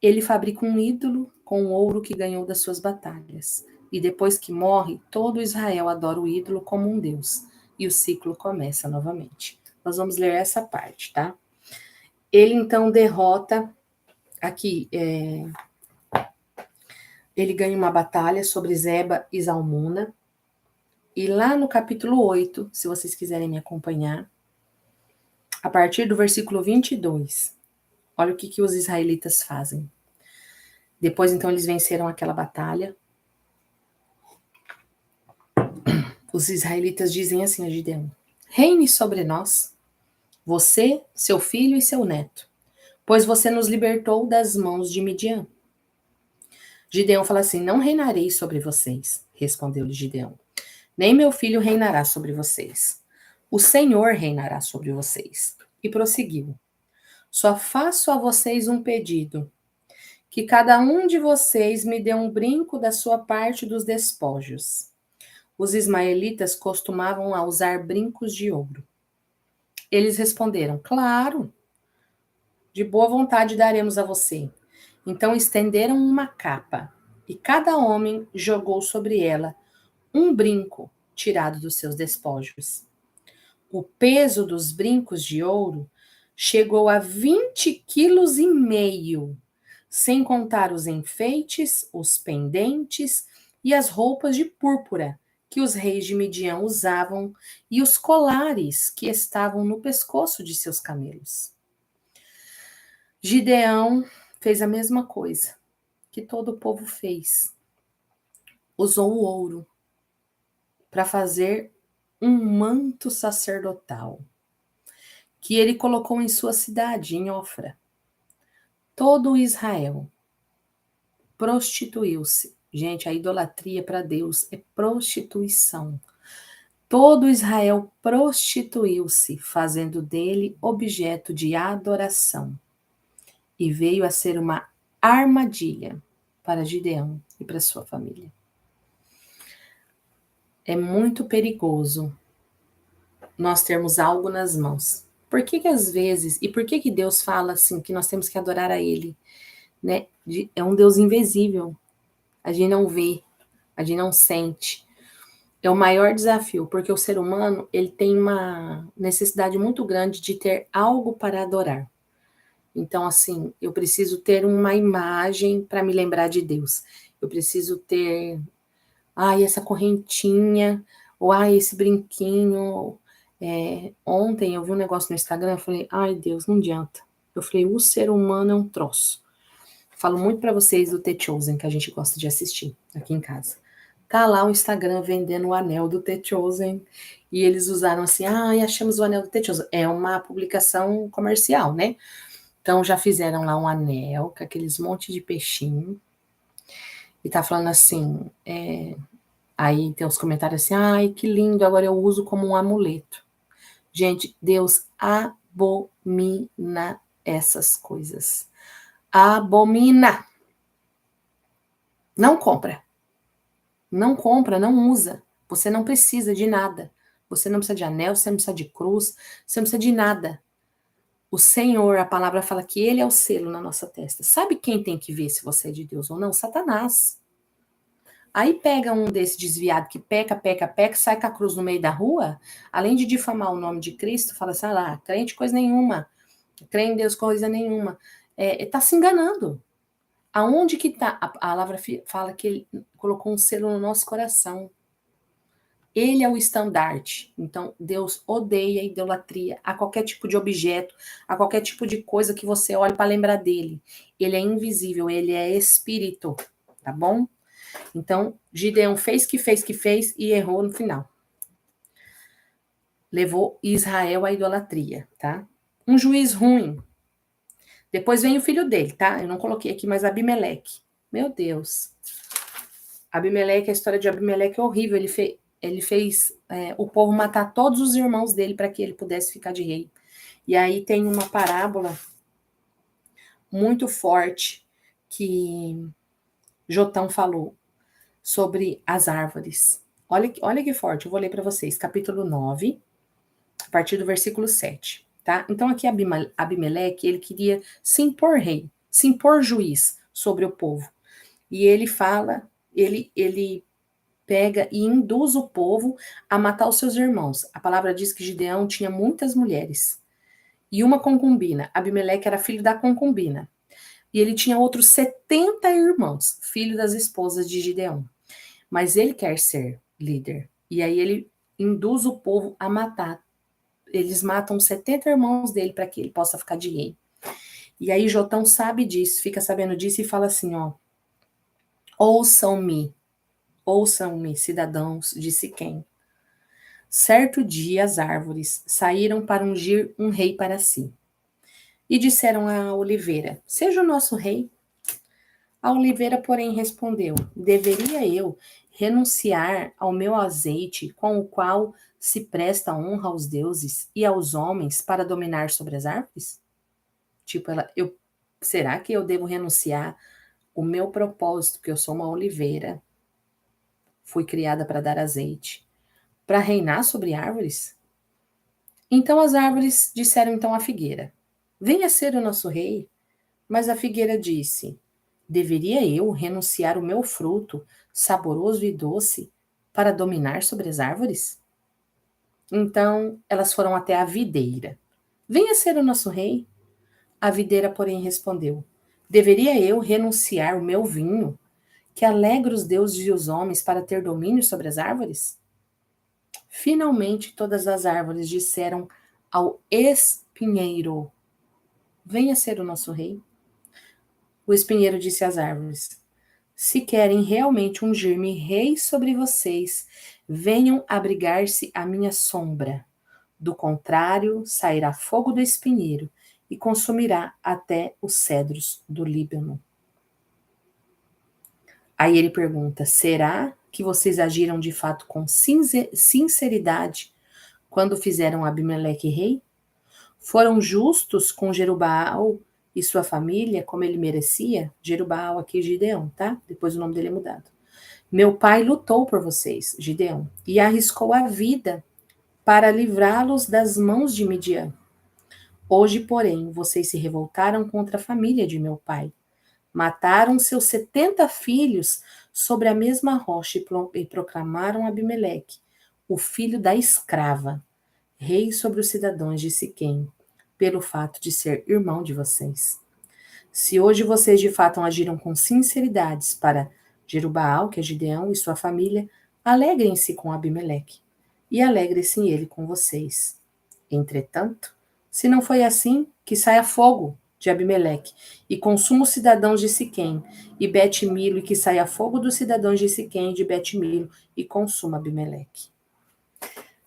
Ele fabrica um ídolo com o ouro que ganhou das suas batalhas. E depois que morre, todo Israel adora o ídolo como um deus. E o ciclo começa novamente. Nós vamos ler essa parte, tá? Ele então derrota aqui, ele ganha uma batalha sobre Zeba e Zalmuna. E lá no capítulo 8, se vocês quiserem me acompanhar, a partir do versículo 22, olha o que os israelitas fazem. Depois, então, eles venceram aquela batalha. Os israelitas dizem assim a Gideão: reine sobre nós, você, seu filho e seu neto, pois você nos libertou das mãos de Midian. Gideão fala assim: não reinarei sobre vocês, respondeu-lhe Gideão. Nem meu filho reinará sobre vocês. O Senhor reinará sobre vocês. E prosseguiu: só faço a vocês um pedido, que cada um de vocês me dê um brinco da sua parte dos despojos. Os ismaelitas costumavam usar brincos de ouro. Eles responderam: claro, de boa vontade daremos a você. Então estenderam uma capa, e cada homem jogou sobre ela um brinco tirado dos seus despojos. O peso dos brincos de ouro chegou a 20,5 quilos, sem contar os enfeites, os pendentes e as roupas de púrpura que os reis de Midian usavam e os colares que estavam no pescoço de seus camelos. Gideão fez a mesma coisa que todo o povo fez. usou o ouro para fazer um manto sacerdotal que ele colocou em sua cidade, em Ofra. Todo Israel prostituiu-se. Gente, a idolatria para Deus é prostituição. Todo Israel prostituiu-se, fazendo dele objeto de adoração. E veio a ser uma armadilha para Gideão e para sua família. É muito perigoso nós termos algo nas mãos. Por que às vezes, e por que Deus fala assim, que nós temos que adorar a Ele? Né? É um Deus invisível. A gente não vê, a gente não sente. É o maior desafio, porque o ser humano, ele tem uma necessidade muito grande de ter algo para adorar. Então, assim, eu preciso ter uma imagem para me lembrar de Deus. Eu preciso ter, essa correntinha, ou esse brinquinho. Ontem eu vi um negócio no Instagram, eu falei, ai Deus, não adianta. Eu falei, o ser humano é um troço. Falo muito para vocês do The Chosen, que a gente gosta de assistir aqui em casa. Tá lá o Instagram vendendo o anel do The Chosen, e eles usaram assim, achamos o anel do The Chosen. É uma publicação comercial, né? Então já fizeram lá um anel com aqueles monte de peixinho, e tá falando assim, aí tem os comentários assim, ai que lindo, agora eu uso como um amuleto. Gente, Deus abomina essas coisas. Abomina. Não compra. Não compra, não usa. Você não precisa de nada. Você não precisa de anel, você não precisa de cruz, você não precisa de nada. O Senhor, a palavra fala que Ele é o selo na nossa testa. Sabe quem tem que ver se você é de Deus ou não? Satanás. Aí pega um desse desviado que peca, sai com a cruz no meio da rua, além de difamar o nome de Cristo, fala assim, crente coisa nenhuma, crê em Deus coisa nenhuma. Tá se enganando. Aonde que tá? A palavra fala que Ele colocou um selo no nosso coração. Ele é o estandarte. Então, Deus odeia a idolatria a qualquer tipo de objeto, a qualquer tipo de coisa que você olhe para lembrar dele. Ele é invisível, ele é espírito, tá bom? Então, Gideão fez que fez e errou no final. Levou Israel à idolatria, tá? Um juiz ruim. Depois vem o filho dele, tá? Eu não coloquei aqui, mas Abimeleque. Meu Deus. Abimeleque, a história de Abimeleque é horrível. Ele fez o povo matar todos os irmãos dele para que ele pudesse ficar de rei. E aí tem uma parábola muito forte que Jotão falou sobre as árvores. Olha que forte, eu vou ler para vocês. Capítulo 9, a partir do versículo 7. Tá? Então aqui Abimeleque, ele queria se impor rei, se impor juiz sobre o povo. E ele fala, ele pega e induz o povo a matar os seus irmãos. A palavra diz que Gideão tinha muitas mulheres e uma concubina. Abimeleque era filho da concubina. E ele tinha outros 70 irmãos, filho das esposas de Gideão. Mas ele quer ser líder. E aí ele induz o povo a matar. Eles matam 70 irmãos dele para que ele possa ficar de rei. E aí Jotão sabe disso, fica sabendo disso e fala assim, ouçam-me, cidadãos de Siquém. Certo dia as árvores saíram para ungir um rei para si. E disseram à oliveira, seja o nosso rei. A oliveira, porém, respondeu, deveria eu renunciar ao meu azeite com o qual se presta honra aos deuses e aos homens para dominar sobre as árvores? Tipo, será que eu devo renunciar o meu propósito, que eu sou uma oliveira, fui criada para dar azeite, para reinar sobre árvores? Então as árvores disseram então à figueira, venha ser o nosso rei. Mas a figueira disse, deveria eu renunciar o meu fruto, saboroso e doce, para dominar sobre as árvores? Então elas foram até a videira. Venha ser o nosso rei. A videira, porém, respondeu, deveria eu renunciar o meu vinho, que alegra os deuses e os homens, para ter domínio sobre as árvores? Finalmente todas as árvores disseram ao espinheiro, venha ser o nosso rei. O espinheiro disse às árvores, Se querem realmente ungir-me rei sobre vocês, venham abrigar-se à minha sombra. Do contrário, sairá fogo do espinheiro e consumirá até os cedros do Líbano. Aí ele pergunta: será que vocês agiram de fato com sinceridade quando fizeram Abimeleque rei? Foram justos com Jerubaal e sua família como ele merecia? Jerubaal aqui, Gideão, tá? Depois o nome dele é mudado. Meu pai lutou por vocês, Gideão, e arriscou a vida para livrá-los das mãos de Midian. Hoje, porém, vocês se revoltaram contra a família de meu pai. Mataram seus 70 filhos sobre a mesma rocha e proclamaram Abimeleque, o filho da escrava, rei sobre os cidadãos de Siquém, pelo fato de ser irmão de vocês. Se hoje vocês de fato agiram com sinceridades para Jerubaal, que é Gideão, e sua família, alegrem-se com Abimeleque, e alegre-se ele com vocês. Entretanto, se não foi assim, que saia fogo de Abimeleque, e consuma os cidadãos de Siquém, e Bet-Milo, e que saia fogo dos cidadãos de Siquém e de Bet-Milo, e consuma Abimeleque.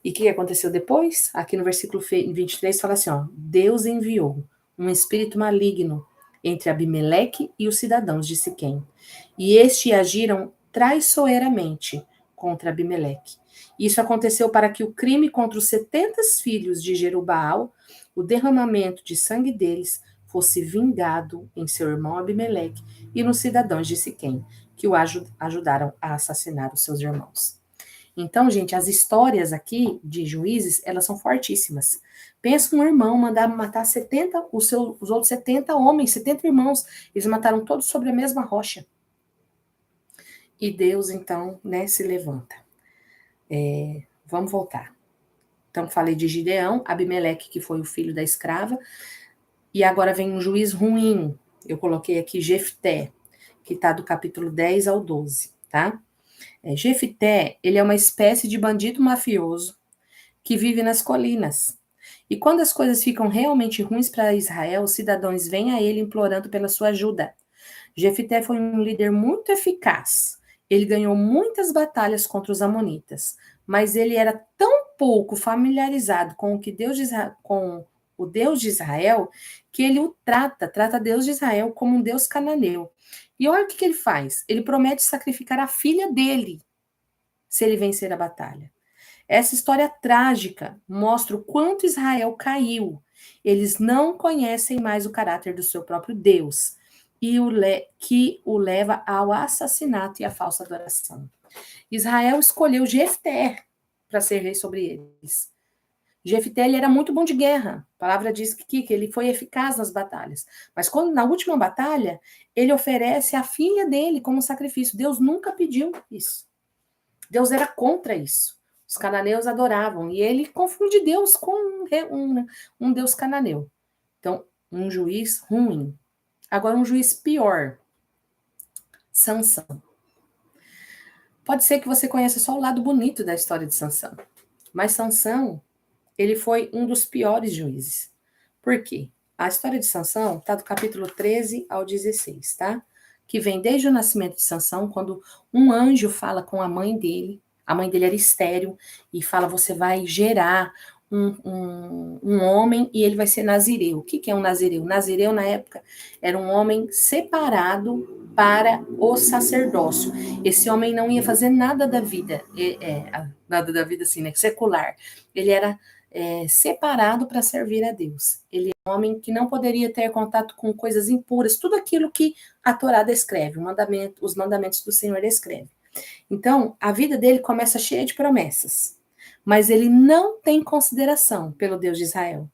E o que aconteceu depois? Aqui no versículo 23 fala assim, ó, Deus enviou um espírito maligno entre Abimeleque e os cidadãos de Siquém, e estes agiram traiçoeiramente contra Abimeleque. Isso aconteceu para que o crime contra os 70 filhos de Jerubaal, o derramamento de sangue deles, fosse vingado em seu irmão Abimeleque e nos cidadãos de Siquém, que o ajudaram a assassinar os seus irmãos. Então, gente, as histórias aqui de Juízes, elas são fortíssimas. Pensa um irmão mandar matar 70, os outros 70 homens, 70 irmãos, eles mataram todos sobre a mesma rocha. E Deus, então, né, se levanta. Vamos voltar. Então, falei de Gideão, Abimeleque, que foi o filho da escrava, e agora vem um juiz ruim. Eu coloquei aqui Jefté, que está do capítulo 10 ao 12, tá? Jefté, ele é uma espécie de bandido mafioso que vive nas colinas. E quando as coisas ficam realmente ruins para Israel, os cidadãos vêm a ele implorando pela sua ajuda. Jefté foi um líder muito eficaz. Ele ganhou muitas batalhas contra os amonitas, mas ele era tão pouco familiarizado com o Deus de Israel, que ele trata Deus de Israel como um Deus cananeu. E olha o que ele faz. Ele promete sacrificar a filha dele se ele vencer a batalha. Essa história trágica mostra o quanto Israel caiu. Eles não conhecem mais o caráter do seu próprio Deus, e que o leva ao assassinato e à falsa adoração. Israel escolheu Jefté para ser rei sobre eles. Jefté, ele era muito bom de guerra. A palavra diz que ele foi eficaz nas batalhas. Mas quando na última batalha, ele oferece a filha dele como sacrifício. Deus nunca pediu isso. Deus era contra isso. Os cananeus adoravam. E ele confunde Deus com um Deus cananeu. Então, um juiz ruim. Agora, um juiz pior. Sansão. Pode ser que você conheça só o lado bonito da história de Sansão. Mas Sansão, ele foi um dos piores juízes. Por quê? A história de Sansão está do capítulo 13 ao 16, tá? Que vem desde o nascimento de Sansão, quando um anjo fala com a mãe dele era estéril, e fala, você vai gerar um homem e ele vai ser nazireu. O que é um nazireu? Nazireu, na época, era um homem separado para o sacerdócio. Esse homem não ia fazer nada da vida, nada da vida assim, né, secular. Ele era separado para servir a Deus. Ele é um homem que não poderia ter contato com coisas impuras, tudo aquilo que a Torá descreve, os mandamentos do Senhor descreve. Então, a vida dele começa cheia de promessas, mas ele não tem consideração pelo Deus de Israel.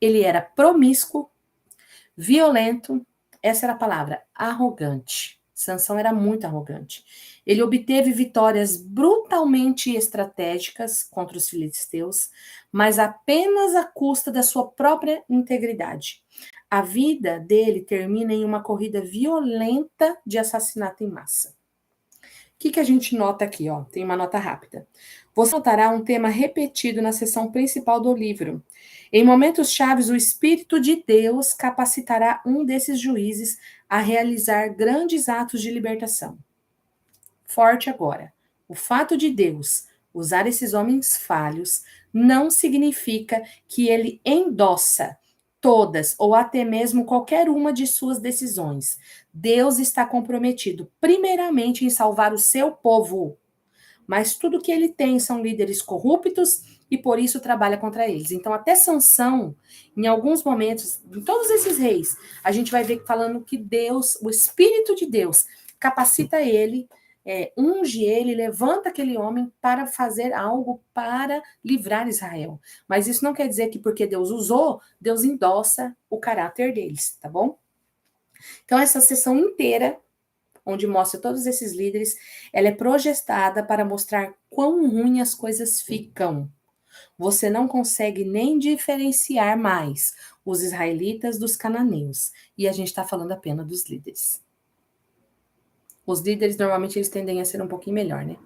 Ele era promíscuo, violento, essa era a palavra, arrogante. Sansão era muito arrogante. Ele obteve vitórias brutalmente estratégicas contra os filisteus, mas apenas à custa da sua própria integridade. A vida dele termina em uma corrida violenta de assassinato em massa. O que a gente nota aqui? Ó? Tem uma nota rápida. Você notará um tema repetido na seção principal do livro. Em momentos chaves, o Espírito de Deus capacitará um desses juízes a realizar grandes atos de libertação. forte agora. O fato de Deus usar esses homens falhos não significa que ele endossa todas ou até mesmo qualquer uma de suas decisões. Deus está comprometido primeiramente em salvar o seu povo, mas tudo que ele tem são líderes corruptos e por isso trabalha contra eles. Então, até Sansão, em alguns momentos, em todos esses reis, a gente vai ver falando que Deus, o Espírito de Deus, capacita ele, unge ele, levanta aquele homem para fazer algo para livrar Israel. Mas isso não quer dizer que porque Deus usou, Deus endossa o caráter deles, tá bom? Então, essa sessão inteira onde mostra todos esses líderes, ela é projetada para mostrar quão ruim as coisas ficam. Você não consegue nem diferenciar mais os israelitas dos cananeus. E a gente está falando apenas dos líderes. Os líderes, normalmente, eles tendem a ser um pouquinho melhor, né?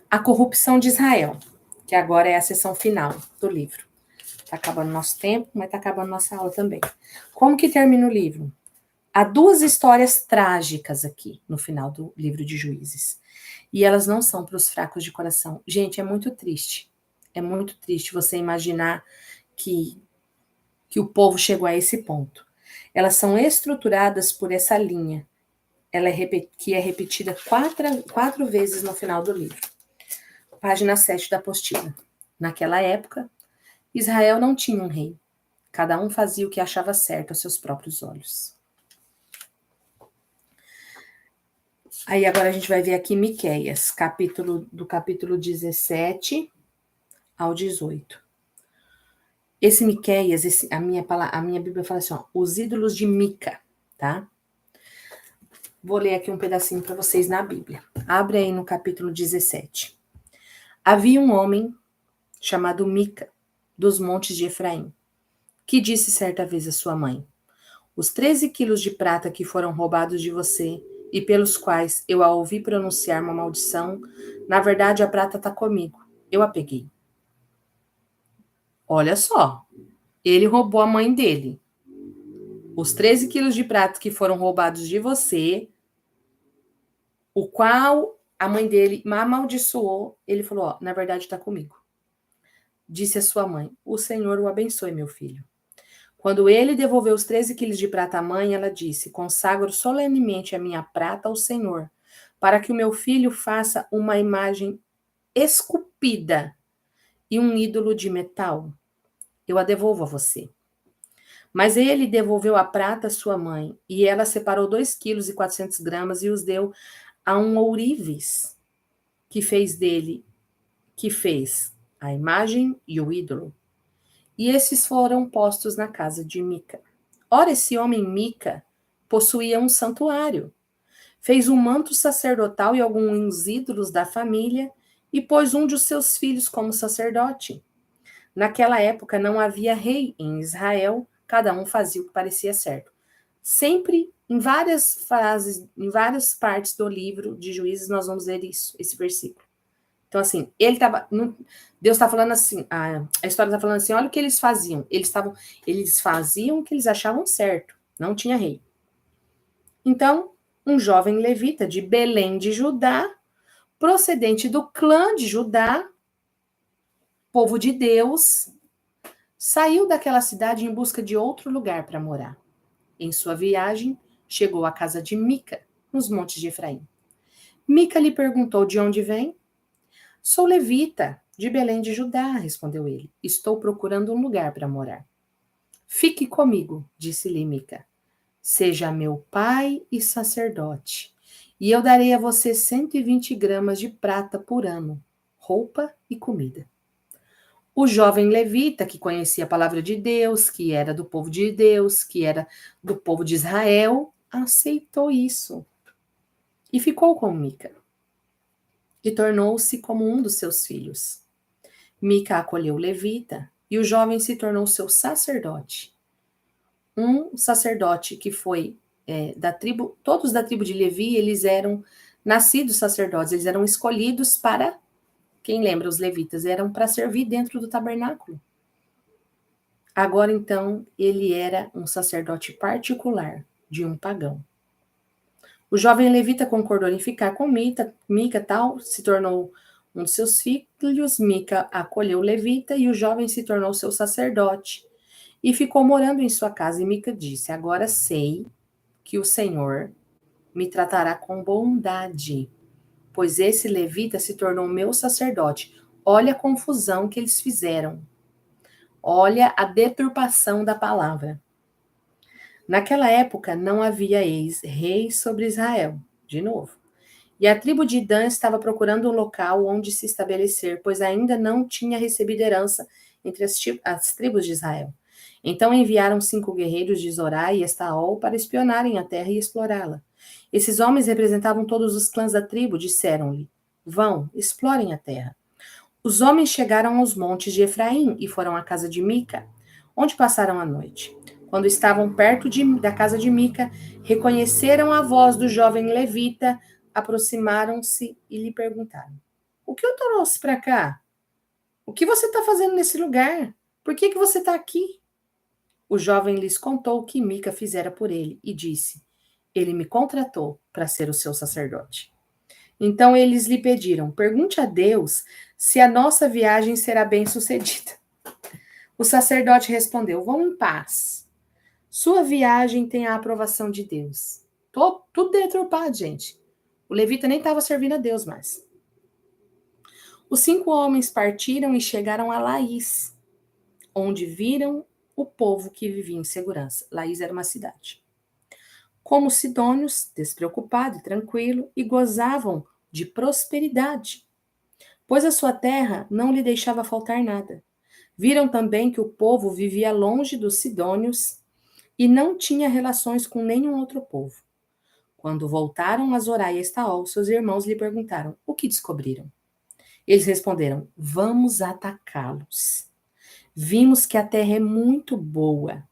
A corrupção de Israel, que agora é a sessão final do livro. Está acabando nosso tempo, mas está acabando nossa aula também. Como que termina o livro? Há duas histórias trágicas aqui no final do livro de Juízes. E elas não são para os fracos de coração. Gente, é muito triste. É muito triste você imaginar que o povo chegou a esse ponto. Elas são estruturadas por essa linha. Ela que é repetida quatro vezes no final do livro. Página 7 da apostila. Naquela época, Israel não tinha um rei. Cada um fazia o que achava certo aos seus próprios olhos. Aí agora a gente vai ver aqui Miqueias, capítulo 17 ao 18. Esse Miqueias, a minha Bíblia fala assim, ó, os ídolos de Mica, tá? Vou ler aqui um pedacinho para vocês na Bíblia. Abre aí no capítulo 17. Havia um homem chamado Mica, dos montes de Efraim, que disse certa vez à sua mãe: os 13 quilos de prata que foram roubados de você e pelos quais eu a ouvi pronunciar uma maldição, na verdade a prata está comigo. Eu a peguei. Olha só, ele roubou a mãe dele. Os 13 quilos de prata que foram roubados de você, o qual a mãe dele amaldiçoou, ele falou, ó, na verdade está comigo. Disse a sua mãe, o Senhor o abençoe, meu filho. Quando ele devolveu os 13 quilos de prata à mãe, ela disse, consagro solenemente a minha prata ao Senhor, para que o meu filho faça uma imagem esculpida e um ídolo de metal. Eu a devolvo a você. Mas ele devolveu a prata à sua mãe, e ela separou 2 quilos e 400 gramas e os deu a um ourives, que fez a imagem e o ídolo. E esses foram postos na casa de Mica. Ora, esse homem Mica possuía um santuário. Fez um manto sacerdotal e alguns ídolos da família e pôs um de seus filhos como sacerdote. Naquela época não havia rei em Israel, cada um fazia o que parecia certo. Sempre, em várias frases, em várias partes do livro de Juízes, nós vamos ler isso, esse versículo. Então, assim, Deus está falando assim, a história está falando assim, olha o que eles faziam. Eles faziam o que eles achavam certo, não tinha rei. Então, um jovem levita de Belém de Judá, procedente do clã de Judá, povo de Deus, saiu daquela cidade em busca de outro lugar para morar. Em sua viagem, chegou à casa de Mica, nos montes de Efraim. Mica lhe perguntou de onde vem. Sou levita, de Belém de Judá, respondeu ele. Estou procurando um lugar para morar. Fique comigo, disse-lhe Mica. Seja meu pai e sacerdote, e eu darei a você 120 gramas de prata por ano, roupa e comida. O jovem levita, que conhecia a palavra de Deus, que era do povo de Deus, que era do povo de Israel, aceitou isso e ficou com Mica e tornou-se como um dos seus filhos. Mica acolheu o levita e o jovem se tornou seu sacerdote. Um sacerdote que foi todos da tribo de Levi, eles eram nascidos sacerdotes, eles eram escolhidos para, quem lembra, os levitas, eram para servir dentro do tabernáculo. Agora, então, ele era um sacerdote particular de um pagão. O jovem levita concordou em ficar com Mica tal, se tornou um de seus filhos. Mica acolheu o levita e o jovem se tornou seu sacerdote e ficou morando em sua casa. E Mica disse: Agora sei que o Senhor me tratará com bondade, pois esse levita se tornou meu sacerdote. Olha a confusão que eles fizeram. Olha a deturpação da palavra. Naquela época não havia ex-rei sobre Israel. De novo. E a tribo de Dan estava procurando um local onde se estabelecer, pois ainda não tinha recebido herança entre as tribos de Israel. Então enviaram 5 guerreiros de Zorá e Estaol para espionarem a terra e explorá-la. Esses homens representavam todos os clãs da tribo. Disseram-lhe: Vão, explorem a terra. Os homens chegaram aos montes de Efraim e foram à casa de Mica, onde passaram a noite. Quando estavam perto da casa de Mica, reconheceram a voz do jovem levita, aproximaram-se e lhe perguntaram: O que o trouxe para cá? O que você está fazendo nesse lugar? Por que você está aqui? O jovem lhes contou o que Mica fizera por ele e disse: Ele me contratou para ser o seu sacerdote. Então eles lhe pediram: Pergunte a Deus se a nossa viagem será bem-sucedida. O sacerdote respondeu: Vão em paz. Sua viagem tem a aprovação de Deus. Tudo deturpado, gente. O levita nem estava servindo a Deus mais. Os 5 homens partiram e chegaram a Laís, onde viram o povo que vivia em segurança. Laís era uma cidade. Como sidônios, despreocupado e tranquilo, e gozavam de prosperidade, pois a sua terra não lhe deixava faltar nada. Viram também que o povo vivia longe dos sidônios e não tinha relações com nenhum outro povo. Quando voltaram a Zorá e Estaol, seus irmãos lhe perguntaram: O que descobriram? Eles responderam: Vamos atacá-los. Vimos que a terra é muito boa.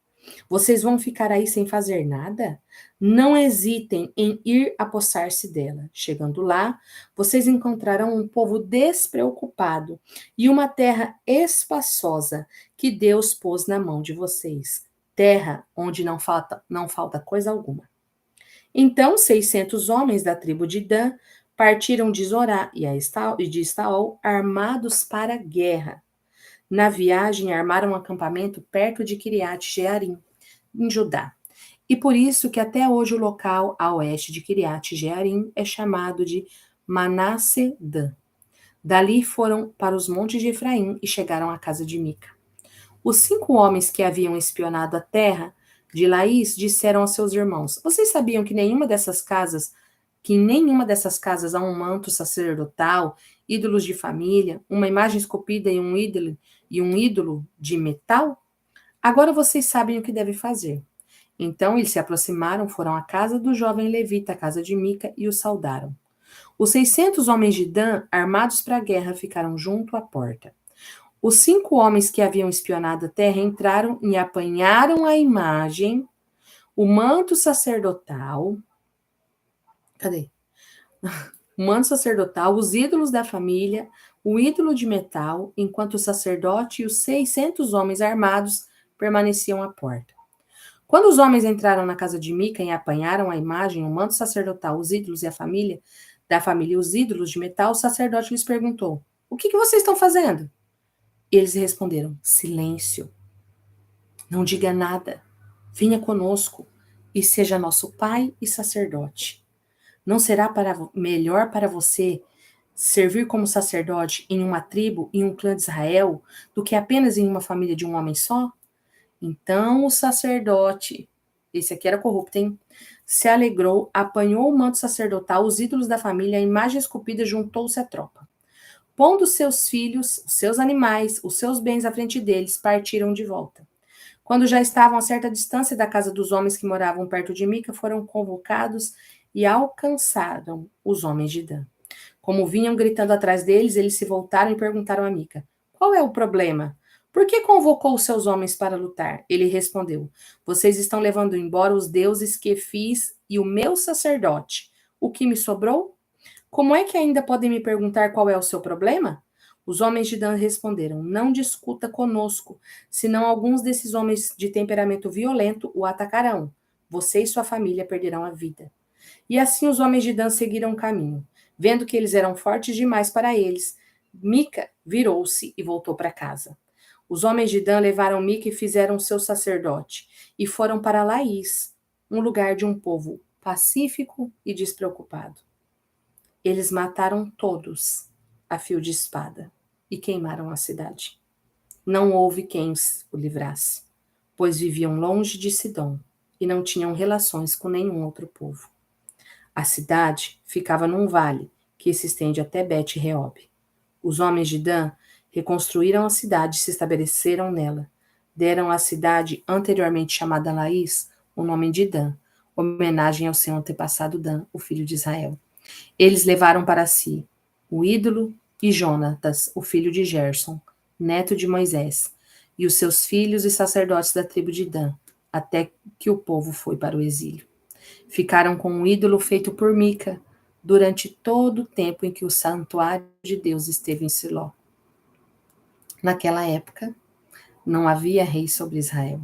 Vocês vão ficar aí sem fazer nada? Não hesitem em ir apossar-se dela. Chegando lá, vocês encontrarão um povo despreocupado e uma terra espaçosa que Deus pôs na mão de vocês. Terra onde não falta coisa alguma. Então 600 homens da tribo de Dan partiram de Zorá e de Estaol armados para a guerra. Na viagem, armaram um acampamento perto de Kiriat Jearim, em Judá. E por isso que até hoje o local a oeste de Kiriat Jearim é chamado de Manassé-Dan. Dali foram para os montes de Efraim e chegaram à casa de Mica. Os 5 homens que haviam espionado a terra de Laís disseram aos seus irmãos: Vocês sabiam que em nenhuma dessas casas há um manto sacerdotal, ídolos de família, uma imagem esculpida e um ídolo de metal? Agora vocês sabem o que devem fazer. Então eles se aproximaram, foram à casa do jovem levita, a casa de Mica, e o saudaram. Os 600 homens de Dan, armados para a guerra, ficaram junto à porta. Os 5 homens que haviam espionado a terra entraram e apanharam a imagem, o manto sacerdotal. Cadê? O manto sacerdotal, os ídolos da família, o ídolo de metal, enquanto o sacerdote e os 600 homens armados permaneciam à porta. Quando os homens entraram na casa de Mica e apanharam a imagem, o manto sacerdotal, os ídolos e a família, os ídolos de metal, o sacerdote lhes perguntou: O que vocês estão fazendo? Eles responderam: Silêncio. Não diga nada. Venha conosco e seja nosso pai e sacerdote. Não será melhor para você servir como sacerdote em uma tribo, em um clã de Israel, do que apenas em uma família de um homem só? Então o sacerdote, esse aqui era corrupto, hein? Se alegrou, apanhou o manto sacerdotal, os ídolos da família, a imagem esculpida, juntou-se à tropa. Pondo seus filhos, os seus animais, os seus bens à frente deles, partiram de volta. Quando já estavam a certa distância da casa dos homens que moravam perto de Mica, foram convocados e alcançaram os homens de Dan. Como vinham gritando atrás deles, eles se voltaram e perguntaram a Mica: Qual é o problema? Por que convocou os seus homens para lutar? Ele respondeu: Vocês estão levando embora os deuses que fiz e o meu sacerdote. O que me sobrou? Como é que ainda podem me perguntar qual é o seu problema? Os homens de Dan responderam: Não discuta conosco, senão alguns desses homens de temperamento violento o atacarão. Você e sua família perderão a vida. E assim os homens de Dan seguiram o caminho. Vendo que eles eram fortes demais para eles, Mica virou-se e voltou para casa. Os homens de Dan levaram Mica e fizeram seu sacerdote, e foram para Laís, um lugar de um povo pacífico e despreocupado. Eles mataram todos a fio de espada e queimaram a cidade. Não houve quem o livrasse, pois viviam longe de Sidom e não tinham relações com nenhum outro povo. A cidade ficava num vale que se estende até Bet-Reob. Os homens de Dan reconstruíram a cidade e se estabeleceram nela. Deram à cidade, anteriormente chamada Laís, o nome de Dan, homenagem ao seu antepassado Dan, o filho de Israel. Eles levaram para si o ídolo e Jonatas, o filho de Gerson, neto de Moisés, e os seus filhos e sacerdotes da tribo de Dan, até que o povo foi para o exílio. Ficaram com o ídolo feito por Mica durante todo o tempo em que o santuário de Deus esteve em Siló. Naquela época, não havia rei sobre Israel.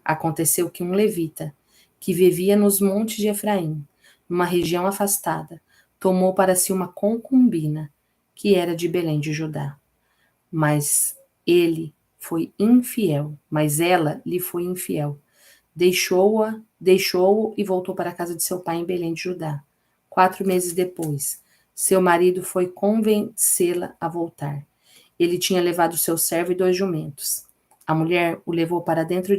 Aconteceu que um levita, que vivia nos montes de Efraim, numa região afastada, tomou para si uma concubina, que era de Belém de Judá. Mas ela lhe foi infiel. Deixou-o e voltou para a casa de seu pai em Belém de Judá. 4 meses depois, seu marido foi convencê-la a voltar. Ele tinha levado seu servo e 2 jumentos. A mulher o levou para dentro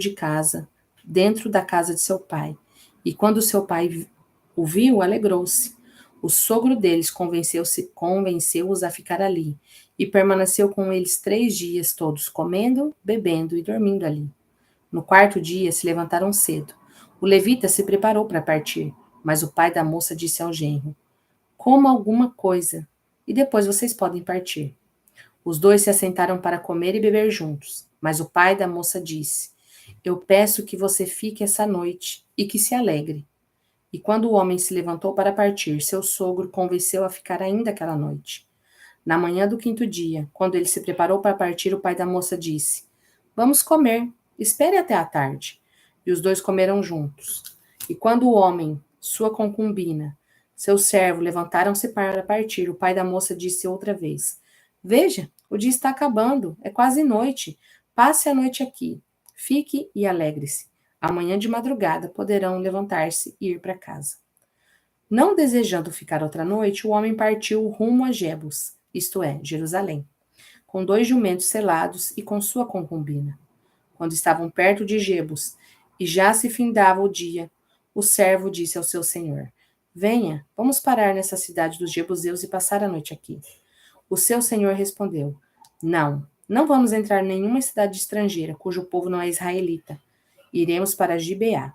da casa de seu pai. E quando seu pai o viu, alegrou-se. O sogro deles convenceu-os a ficar ali, e permaneceu com eles 3 dias todos, comendo, bebendo e dormindo ali. No 4º dia se levantaram cedo. O levita se preparou para partir, mas o pai da moça disse ao genro: coma alguma coisa, e depois vocês podem partir. Os 2 se assentaram para comer e beber juntos, mas o pai da moça disse: eu peço que você fique essa noite e que se alegre. E quando o homem se levantou para partir, seu sogro convenceu a ficar ainda aquela noite. Na manhã do 5º dia, quando ele se preparou para partir, o pai da moça disse: vamos comer, espere até a tarde. E os 2 comeram juntos. E quando o homem, sua concubina, seu servo levantaram-se para partir, o pai da moça disse outra vez: veja, o dia está acabando, é quase noite. Passe a noite aqui. Fique e alegre-se. Amanhã de madrugada poderão levantar-se e ir para casa. Não desejando ficar outra noite, o homem partiu rumo a Jebus, isto é, Jerusalém, com 2 jumentos selados e com sua concubina. Quando estavam perto de Jebus e já se findava o dia, o servo disse ao seu senhor: venha, vamos parar nessa cidade dos jebuseus e passar a noite aqui. O seu senhor respondeu: não vamos entrar em nenhuma cidade estrangeira, cujo povo não é israelita. Iremos para Gibeá.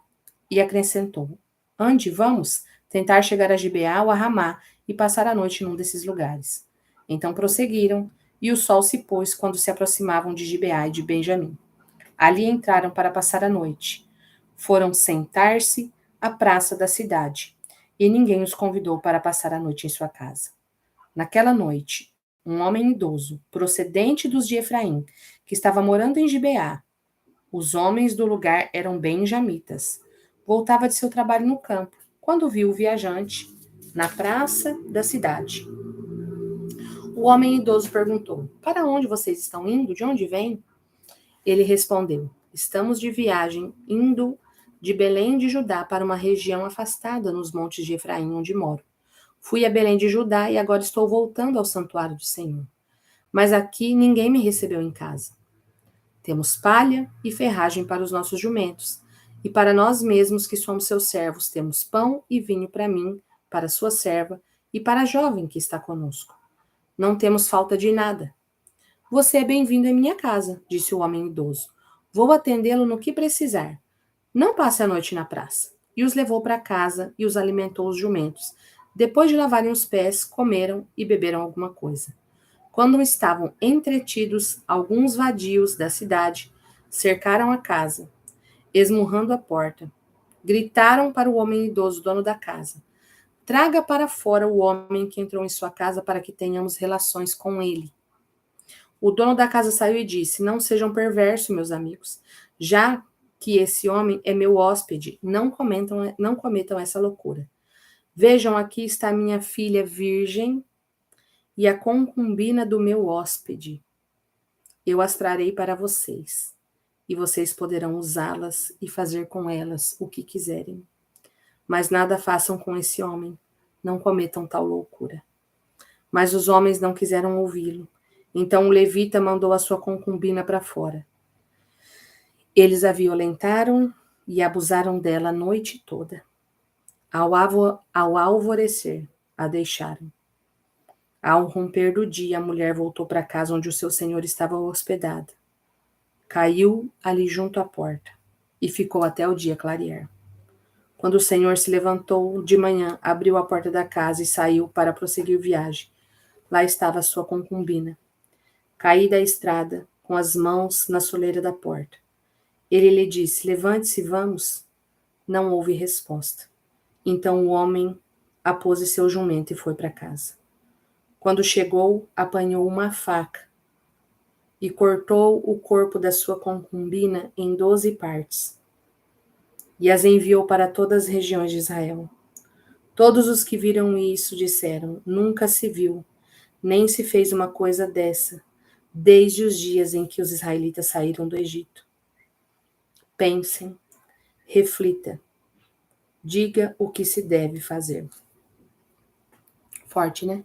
E acrescentou: ande, vamos tentar chegar a Gibeá ou a Ramá e passar a noite num desses lugares. Então prosseguiram, e o sol se pôs quando se aproximavam de Gibeá e de Benjamim. Ali entraram para passar a noite. Foram sentar-se à praça da cidade, e ninguém os convidou para passar a noite em sua casa. Naquela noite, um homem idoso, procedente dos de Efraim, que estava morando em Gibeá, os homens do lugar eram benjamitas, voltava de seu trabalho no campo, quando viu o viajante na praça da cidade. O homem idoso perguntou: para onde vocês estão indo? De onde vêm? Ele respondeu: estamos de viagem, indo de Belém de Judá para uma região afastada nos montes de Efraim, onde moro. Fui a Belém de Judá e agora estou voltando ao santuário do Senhor. Mas aqui ninguém me recebeu em casa. Temos palha e ferragem para os nossos jumentos, e para nós mesmos que somos seus servos, temos pão e vinho para mim, para sua serva e para a jovem que está conosco. Não temos falta de nada. Você é bem-vindo em minha casa, disse o homem idoso. Vou atendê-lo no que precisar. Não passe a noite na praça. E os levou para casa e os alimentou os jumentos. Depois de lavarem os pés, comeram e beberam alguma coisa. Quando estavam entretidos, alguns vadios da cidade cercaram a casa, esmurrando a porta. Gritaram para o homem idoso, dono da casa: traga para fora o homem que entrou em sua casa para que tenhamos relações com ele. O dono da casa saiu e disse: não sejam perversos, meus amigos. Já que esse homem é meu hóspede, não cometam essa loucura. Vejam, aqui está minha filha virgem e a concubina do meu hóspede. Eu as trarei para vocês, e vocês poderão usá-las e fazer com elas o que quiserem. Mas nada façam com esse homem, não cometam tal loucura. Mas os homens não quiseram ouvi-lo. Então o levita mandou a sua concubina para fora. Eles a violentaram e abusaram dela a noite toda. Ao alvorecer, a deixaram. Ao romper do dia, a mulher voltou para a casa onde o seu senhor estava hospedado. Caiu ali junto à porta e ficou até o dia clarear. Quando o senhor se levantou de manhã, abriu a porta da casa e saiu para prosseguir viagem. Lá estava sua concubina, caída à estrada, com as mãos na soleira da porta. Ele lhe disse: levante-se, vamos. Não houve resposta. Então o homem a pôs em seu jumento e foi para casa. Quando chegou, apanhou uma faca e cortou o corpo da sua concubina em 12 partes e as enviou para todas as regiões de Israel. Todos os que viram isso disseram: nunca se viu, nem se fez uma coisa dessa, desde os dias em que os israelitas saíram do Egito. Pensem, reflita, diga o que se deve fazer. Forte, né?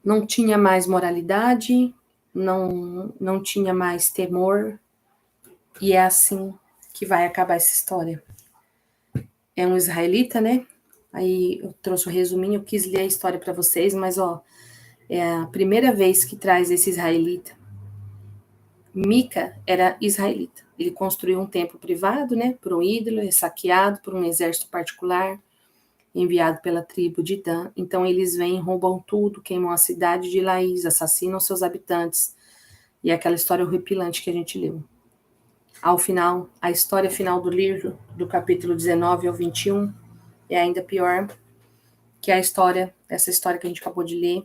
Não tinha mais moralidade, não tinha mais temor, e é assim que vai acabar essa história. É um israelita, né? Aí eu trouxe um resuminho, eu quis ler a história para vocês, mas é a primeira vez que traz esse israelita. Mica era israelita. Ele construiu um templo privado, né, para um ídolo, é saqueado por um exército particular, enviado pela tribo de Dan. Então eles vêm, roubam tudo, queimam a cidade de Laís, assassinam seus habitantes. E é aquela história horripilante que a gente leu. Ao final, a história final do livro, do capítulo 19 ao 21, é ainda pior que essa história que a gente acabou de ler,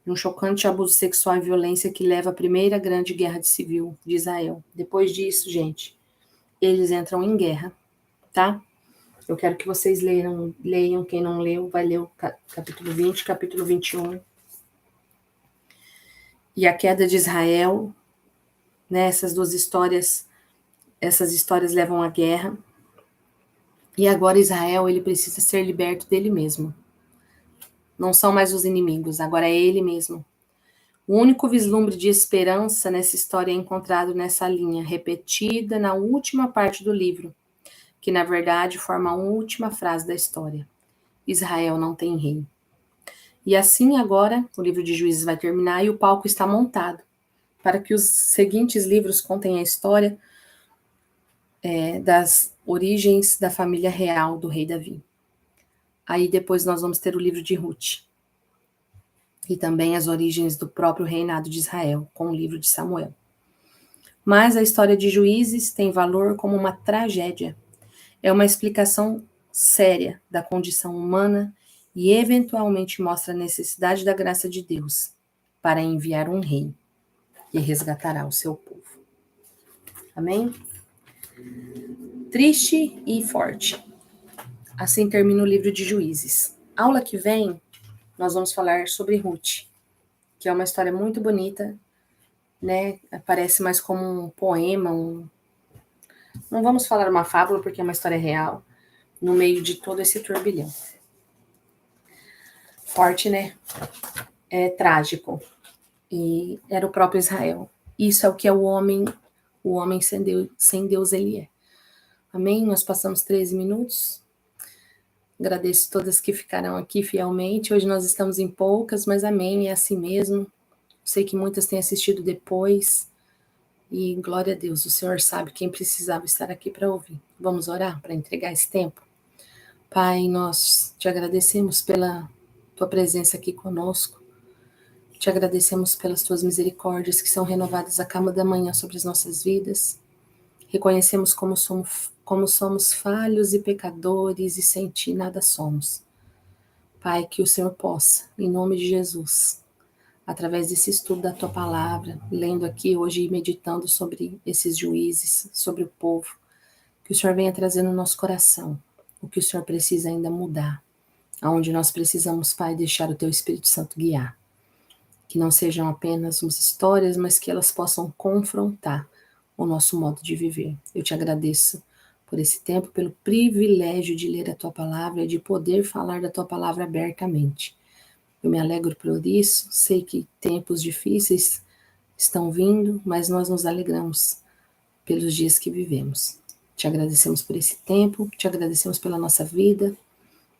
de um chocante abuso sexual e violência que leva à primeira grande guerra civil de Israel. Depois disso, gente, eles entram em guerra, tá? Eu quero que vocês leiam, quem não leu, vai ler o capítulo 20, capítulo 21. E a queda de Israel, né, essas histórias levam à guerra. E agora Israel, ele precisa ser liberto dele mesmo. Não são mais os inimigos, agora é ele mesmo. O único vislumbre de esperança nessa história é encontrado nessa linha, repetida na última parte do livro, que na verdade forma a última frase da história. Israel não tem rei. E assim agora o livro de Juízes vai terminar e o palco está montado para que os seguintes livros contem a história das origens da família real do rei Davi. Aí depois nós vamos ter o livro de Ruth e também as origens do próprio reinado de Israel, com o livro de Samuel. Mas a história de Juízes tem valor como uma tragédia. É uma explicação séria da condição humana e eventualmente mostra a necessidade da graça de Deus para enviar um rei que resgatará o seu povo. Amém? Triste e forte. Assim termina o livro de Juízes. Aula que vem, nós vamos falar sobre Ruth, que é uma história muito bonita, né? Parece mais como um poema, não vamos falar uma fábula, porque é uma história real, no meio de todo esse turbilhão. Forte, né? É trágico. E era o próprio Israel. Isso é o que é o homem sem Deus ele é. Amém? Nós passamos 13 minutos. Agradeço todas que ficaram aqui fielmente. Hoje nós estamos em poucas, mas amém, é assim mesmo. Sei que muitas têm assistido depois. E glória a Deus, o Senhor sabe quem precisava estar aqui para ouvir. Vamos orar para entregar esse tempo? Pai, nós te agradecemos pela tua presença aqui conosco. Te agradecemos pelas tuas misericórdias que são renovadas a cada manhã sobre as nossas vidas. Reconhecemos como somos falhos e pecadores e sem ti nada somos. Pai, que o Senhor possa, em nome de Jesus, através desse estudo da tua palavra, lendo aqui hoje e meditando sobre esses juízes, sobre o povo, Que o Senhor venha trazer no nosso coração o que o Senhor precisa ainda mudar, aonde nós precisamos, Pai, deixar o Teu Espírito Santo guiar. Que não sejam apenas umas histórias, mas que elas possam confrontar o nosso modo de viver. Eu te agradeço por esse tempo, pelo privilégio de ler a Tua Palavra e de poder falar da Tua Palavra abertamente. Eu me alegro por isso, sei que tempos difíceis estão vindo, mas nós nos alegramos pelos dias que vivemos. Te agradecemos por esse tempo, te agradecemos pela nossa vida.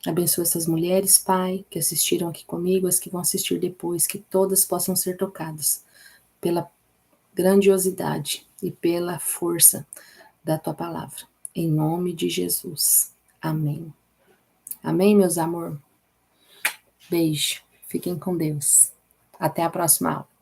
Abençoa essas mulheres, Pai, que assistiram aqui comigo, as que vão assistir depois, que todas possam ser tocadas pela grandiosidade e pela força da Tua Palavra. Em nome de Jesus. Amém. Amém, meus amor. Beijo. Fiquem com Deus. Até a próxima aula.